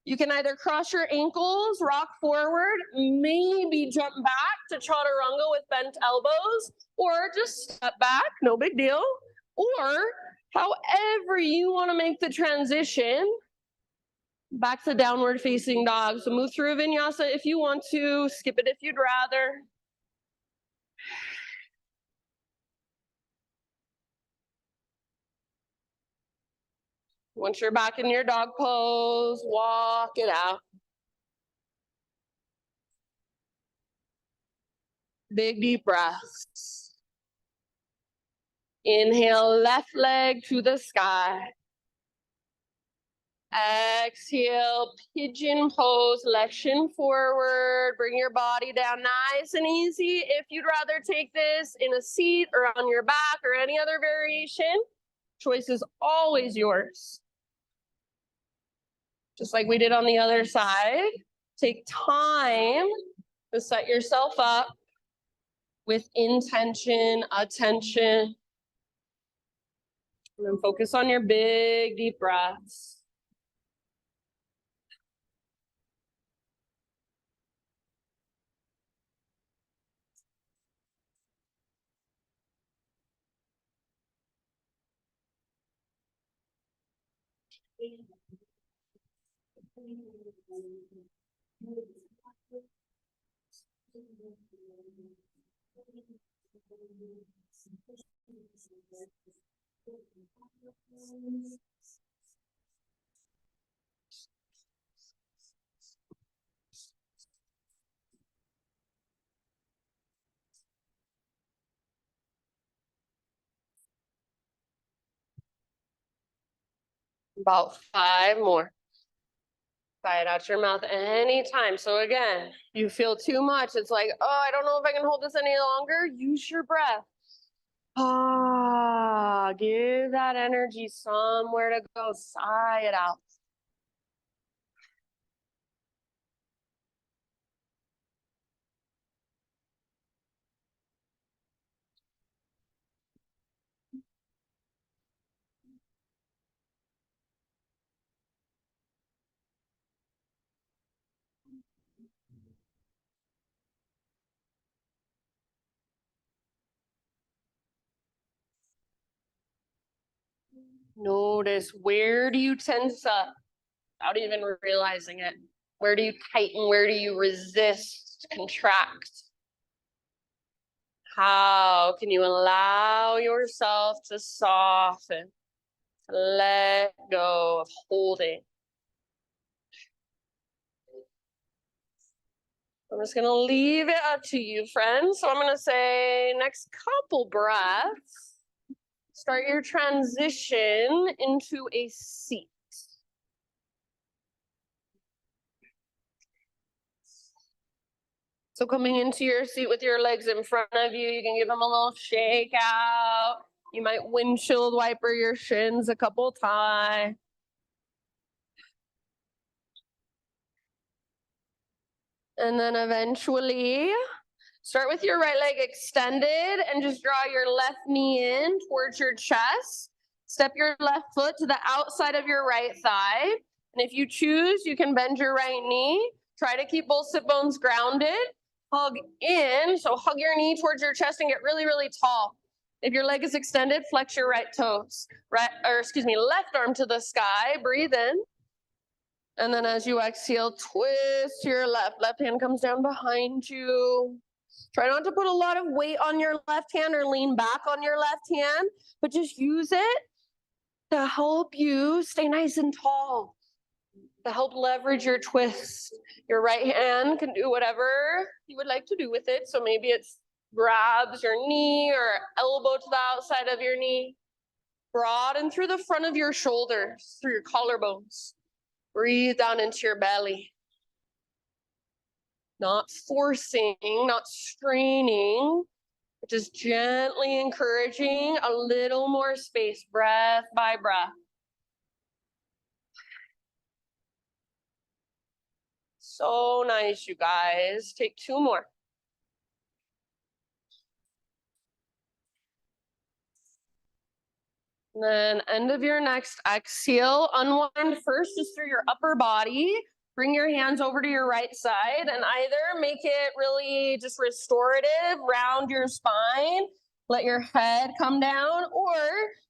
you can either cross your ankles, rock forward, maybe jump back to chaturanga with bent elbows, or just step back, no big deal. Or however you want to make the transition, back to downward facing dog. So move through vinyasa if you want to, skip it if you'd rather. Once you're back in your dog pose, walk it out. Big deep breaths. Inhale, left leg to the sky. Exhale, pigeon pose, left shin forward. Bring your body down nice and easy. If you'd rather take this in a seat or on your back or any other variation, choice is always yours. Just like we did on the other side, take time to set yourself up with intention, attention, and then focus on your big, deep breaths. About 5 more. Sigh it out your mouth anytime. So again, you feel too much. It's like, oh, I don't know if I can hold this any longer. Use your breath. Ah, give that energy somewhere to go. Sigh it out. Notice, where do you tense up without even realizing it? Where do you tighten? Where do you resist, contract? How can you allow yourself to soften, to let go of holding? I'm just gonna leave it up to you, friends. So I'm gonna say next couple breaths, start your transition into a seat. So coming into your seat with your legs in front of you, you can give them a little shake out. You might windshield wiper your shins a couple times. And then eventually start with your right leg extended and just draw your left knee in towards your chest. Step your left foot to the outside of your right thigh. And if you choose, you can bend your right knee. Try to keep both sit bones grounded. Hug in, so hug your knee towards your chest and get really, really tall. If your leg is extended, flex your right toes. Left arm to the sky. Breathe in. And then as you exhale, twist to your left. Left hand comes down behind you. Try not to put a lot of weight on your left hand or lean back on your left hand, but just use it to help you stay nice and tall, to help leverage your twist. Your right hand can do whatever you would like to do with it. So maybe it's grabs your knee or elbow to the outside of your knee. Broaden through the front of your shoulders, through your collarbones. Breathe down into your belly. Not forcing, not straining, but just gently encouraging a little more space, breath by breath. So nice, you guys. Take two more. And then end of your next exhale, unwind first just through your upper body. Bring your hands over to your right side and either make it really just restorative, round your spine, let your head come down, or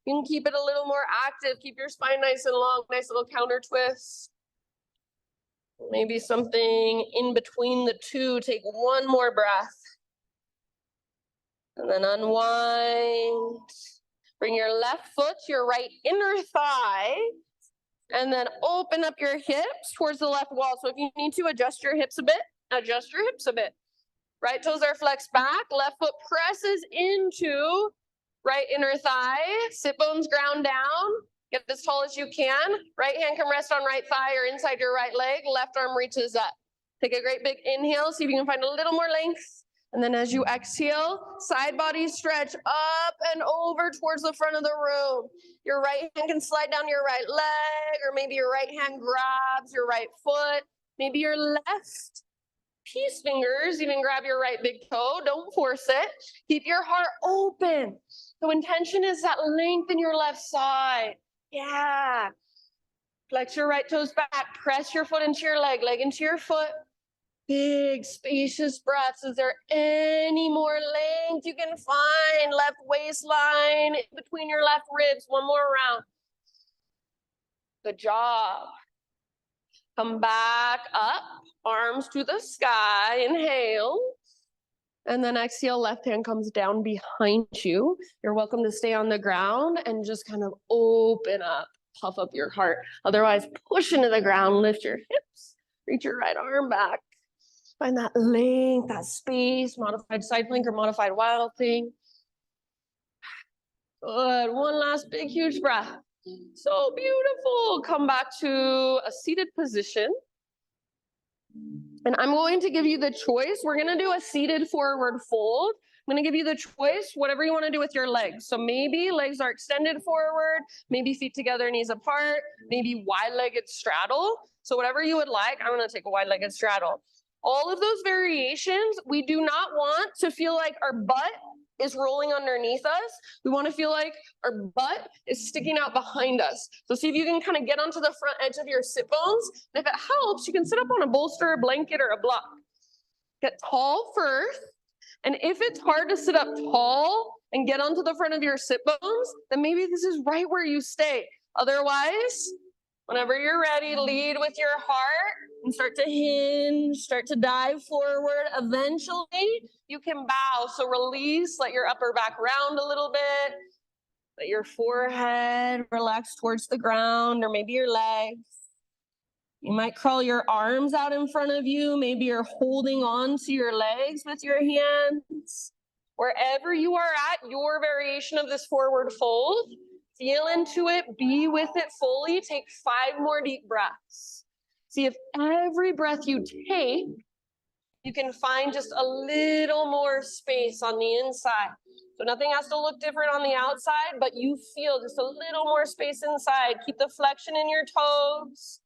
you can keep it a little more active. Keep your spine nice and long, nice little counter twist. Maybe something in between the two. Take one more breath. And then unwind. Bring your left foot to your right inner thigh. And then open up your hips towards the left wall. So if you need to adjust your hips a bit, adjust your hips a bit. Right toes are flexed back. Left foot presses into right inner thigh. Sit bones ground down. Get as tall as you can. Right hand can rest on right thigh or inside your right leg. Left arm reaches up. Take a great big inhale. See if you can find a little more length. And then as you exhale, side body stretch up and over towards the front of the room. Your right hand can slide down your right leg, or maybe your right hand grabs your right foot. Maybe your left peace fingers even grab your right big toe. Don't force it. Keep your heart open. So intention is that length in your left side. Yeah. Flex your right toes back. Press your foot into your leg, leg into your foot. Big, spacious breaths. Is there any more length you can find? Left waistline, in between your left ribs. One more round. Good job. Come back up, arms to the sky. Inhale. And then exhale, left hand comes down behind you. You're welcome to stay on the ground and just kind of open up, puff up your heart. Otherwise, push into the ground, lift your hips, reach your right arm back. Find that length, that space, modified side plank or modified wild thing. Good. One last big, huge breath. So beautiful. Come back to a seated position. And I'm going to give you the choice. We're going to do a seated forward fold. I'm going to give you the choice, whatever you want to do with your legs. So maybe legs are extended forward, maybe feet together, knees apart, maybe wide-legged straddle. So whatever you would like, I'm going to take a wide-legged straddle. All of those variations, we do not want to feel like our butt is rolling underneath us. We want to feel like our butt is sticking out behind us. So see if you can kind of get onto the front edge of your sit bones. And if it helps, you can sit up on a bolster, a blanket, or a block. Get tall first. And if it's hard to sit up tall and get onto the front of your sit bones, then maybe this is right where you stay. Otherwise, whenever you're ready, lead with your heart and start to hinge, start to dive forward. Eventually, you can bow. So release, let your upper back round a little bit. Let your forehead relax towards the ground or maybe your legs. You might curl your arms out in front of you. Maybe you're holding on to your legs with your hands. Wherever you are at, your variation of this forward fold, feel into it, be with it fully. Take 5 more deep breaths. See if every breath you take, you can find just a little more space on the inside. So nothing has to look different on the outside, but you feel just a little more space inside. Keep the flexion in your toes.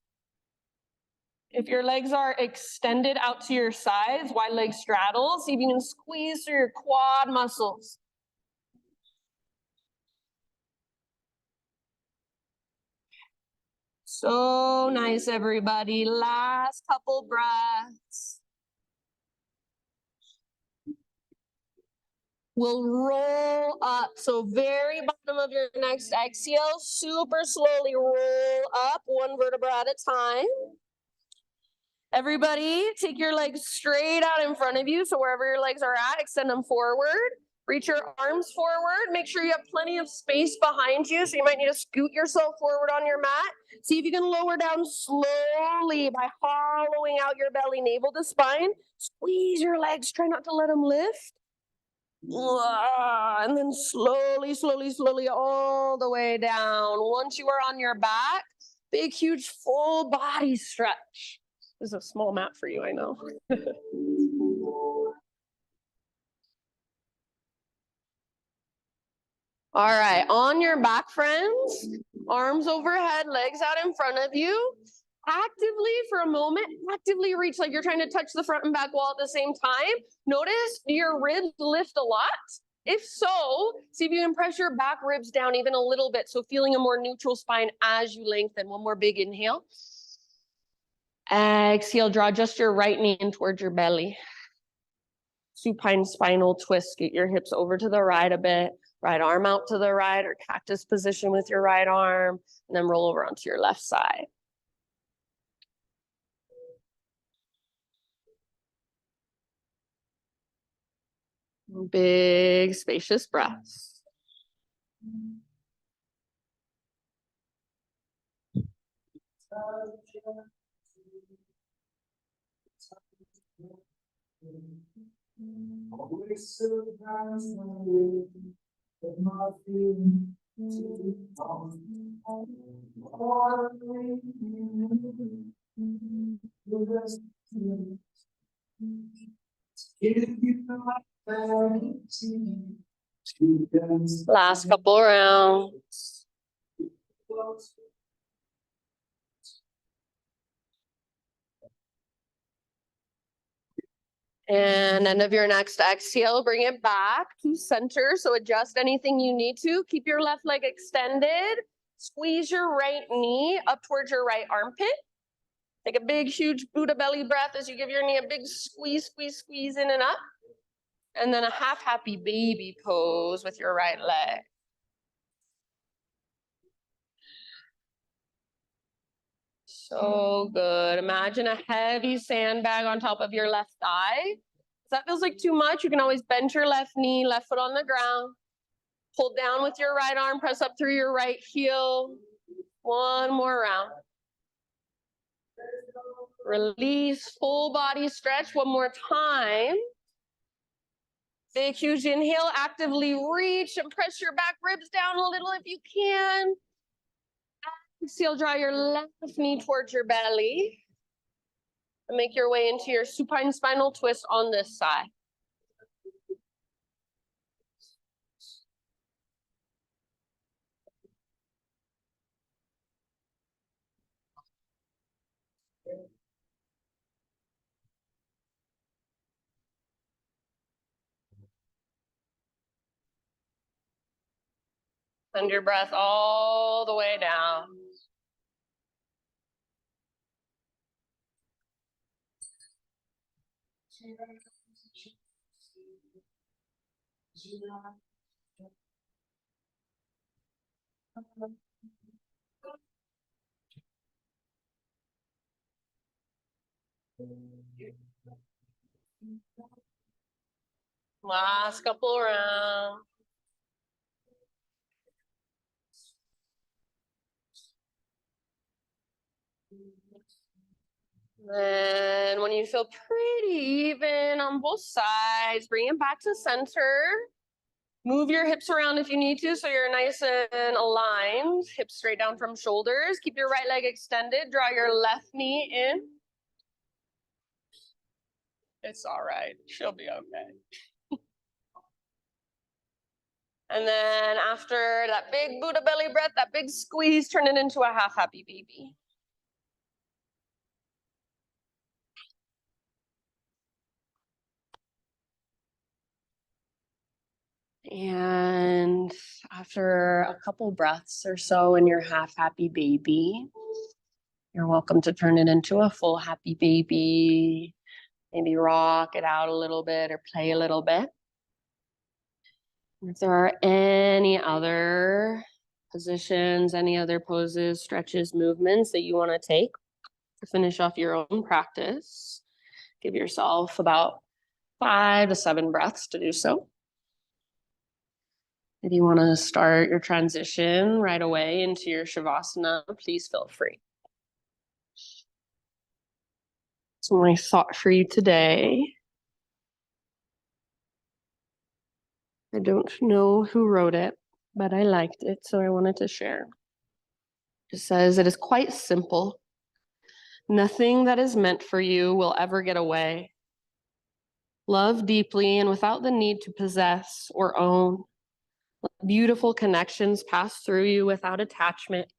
If your legs are extended out to your sides, wide leg straddles, see if you can squeeze through your quad muscles. So nice, everybody. Last couple breaths. We'll roll up. So very bottom of your next exhale, super slowly roll up, 1 vertebra at a time. Everybody, take your legs straight out in front of you. So wherever your legs are at, extend them forward. Reach your arms forward. Make sure you have plenty of space behind you. So you might need to scoot yourself forward on your mat. See if you can lower down slowly by hollowing out your belly, navel to spine. Squeeze your legs. Try not to let them lift. And then slowly, slowly, slowly all the way down. Once you are on your back, big, huge, full body stretch. This is a small mat for you, I know. All right, on your back, friends, arms overhead, legs out in front of you. Actively, for a moment, actively reach like you're trying to touch the front and back wall at the same time. Notice, do your ribs lift a lot? If so, see if you can press your back ribs down even a little bit, so feeling a more neutral spine as you lengthen. One more big inhale. Exhale, draw just your right knee in towards your belly. Supine spinal twist, get your hips over to the right a bit. Right arm out to the right, or cactus position with your right arm, and then roll over onto your left side. Big, spacious breaths. Last couple rounds. And end of your next exhale, bring it back to center. So adjust anything you need to. Keep your left leg extended. Squeeze your right knee up towards your right armpit. Take a big, huge Buddha belly breath as you give your knee a big squeeze, squeeze, squeeze in and up. And then a half happy baby pose with your right leg. So good. Imagine a heavy sandbag on top of your left thigh. If that feels like too much, you can always bend your left knee, left foot on the ground. Pull down with your right arm, press up through your right heel. One more round. Release, full body stretch one more time. Big, huge inhale, actively reach and press your back ribs down a little if you can. Exhale, draw your left knee towards your belly. And make your way into your supine spinal twist on this side. Send your breath all the way down. Last couple rounds. Then when you feel pretty even on both sides, bring it back to center. Move your hips around if you need to so you're nice and aligned. Hips straight down from shoulders. Keep your right leg extended. Draw your left knee in. It's all right. She'll be okay. And then after that big Buddha belly breath, that big squeeze, turn it into a half happy baby. And after a couple breaths or so in your half happy baby, you're welcome to turn it into a full happy baby. Maybe rock it out a little bit or play a little bit. If there are any other positions, any other poses, stretches, movements that you want to take to finish off your own practice, give yourself about 5 to 7 breaths to do so. If you want to start your transition right away into your Shavasana, please feel free. So my thought for you today, I don't know who wrote it, but I liked it, so I wanted to share. It says, it is quite simple. Nothing that is meant for you will ever get away. Love deeply and without the need to possess or own. Let beautiful connections pass through you without attachment.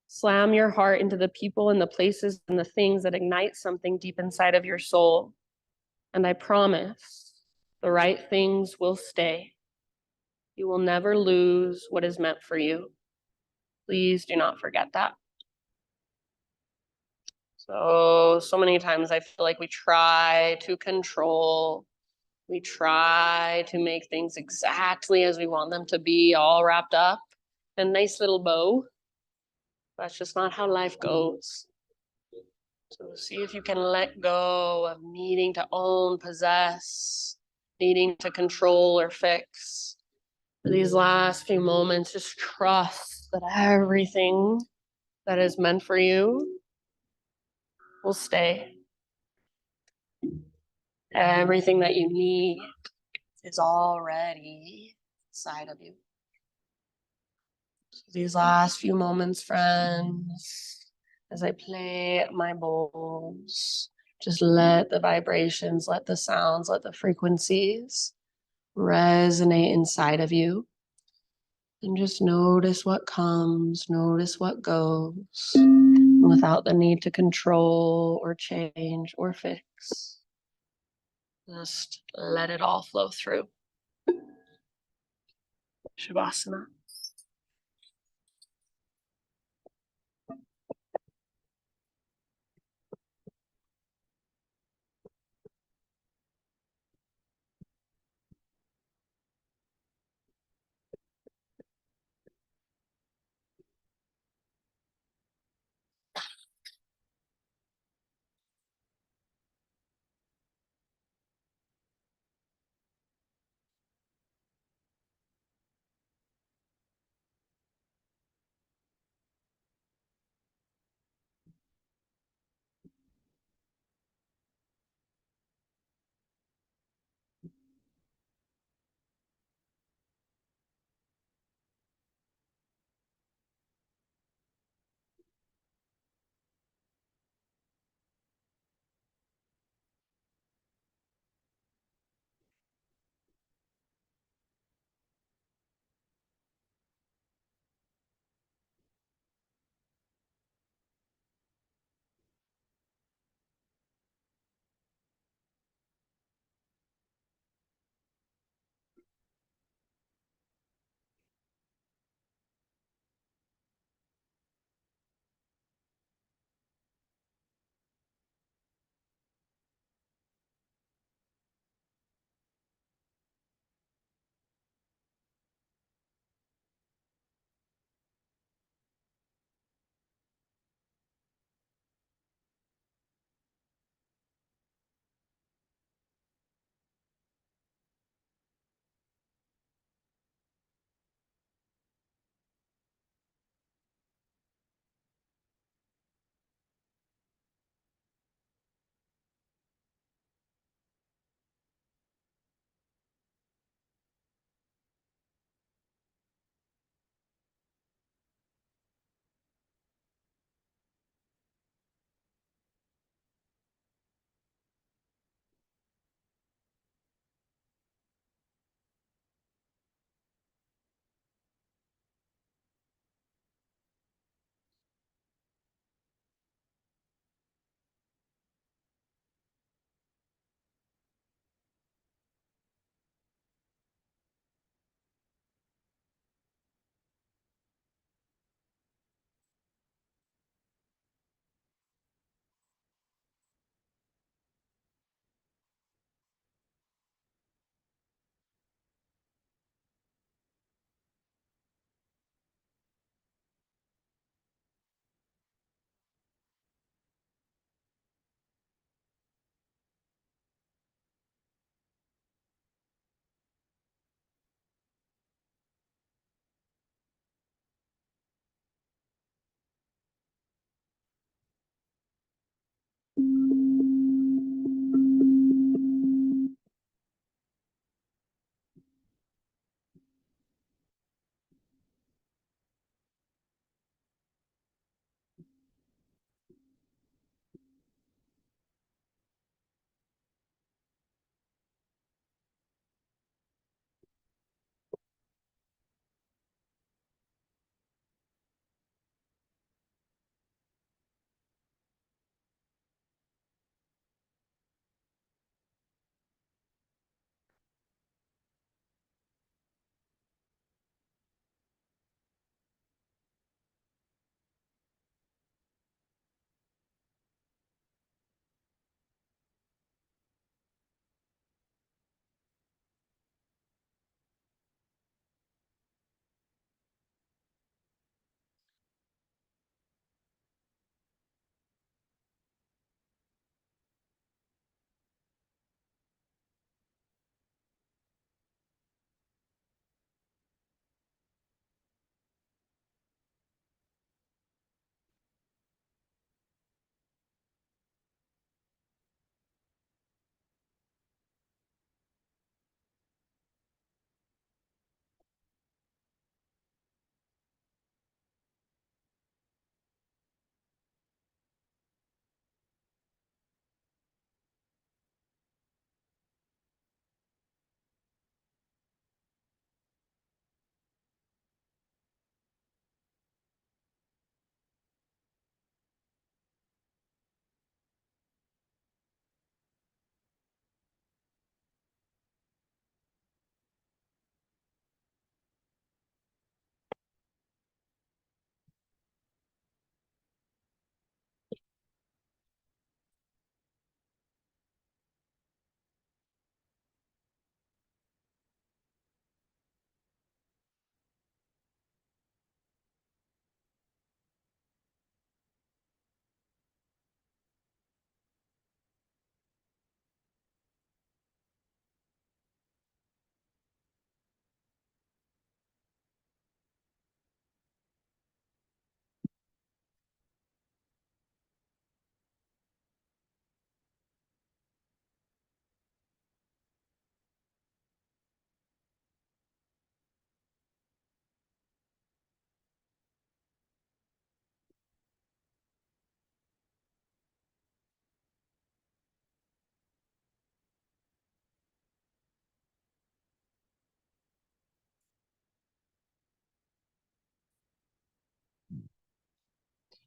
Slam your heart into the people and the places and the things that ignite something deep inside of your soul. And I promise the right things will stay. You will never lose what is meant for you. Please do not forget that. So many times I feel like we try to control, we try to make things exactly as we want them to be, all wrapped up in a nice little bow. That's just not how life goes. So see if you can let go of needing to own, possess, needing to control or fix. For these last few moments, just trust that everything that is meant for you will stay. Everything that you need is already inside of you. So these last few moments, friends, as I play my bowls, just let the vibrations, let the sounds, let the frequencies resonate inside of you. And just notice what comes, notice what goes, without the need to control or change or fix. Just let it all flow through. Shavasana.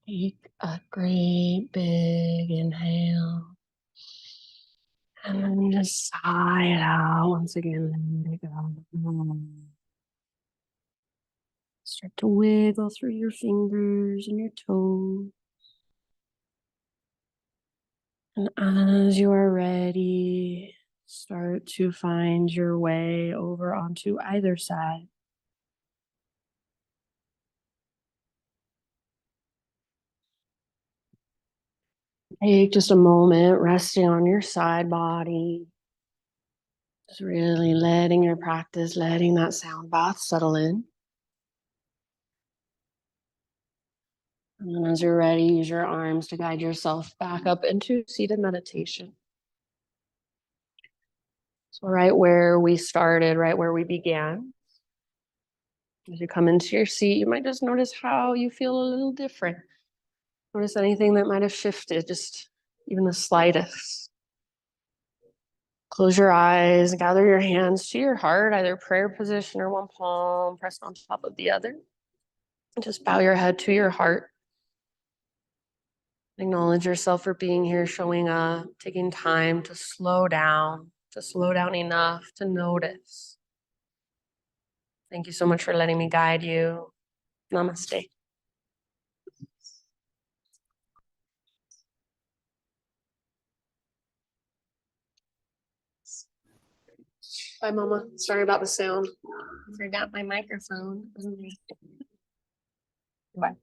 Take a great big inhale. And then just sigh it out once again. Let it go. Start to wiggle through your fingers and your toes. And as you are ready, start to find your way over onto either side. Take just a moment resting on your side body. Just really letting your practice, letting that sound bath settle in. And then as you're ready, use your arms to guide yourself back up into seated meditation. So right where we started, right where we began. As you come into your seat, you might just notice how you feel a little different. Notice anything that might have shifted, just even the slightest. Close your eyes, gather your hands to your heart, either prayer position or one palm pressed on top of the other. And just bow your head to your heart. Acknowledge yourself for being here, showing up, taking time to slow down enough to notice. Thank you so much for letting me guide you. Namaste. Bye, Mama. Sorry about the sound. I forgot my microphone. Bye.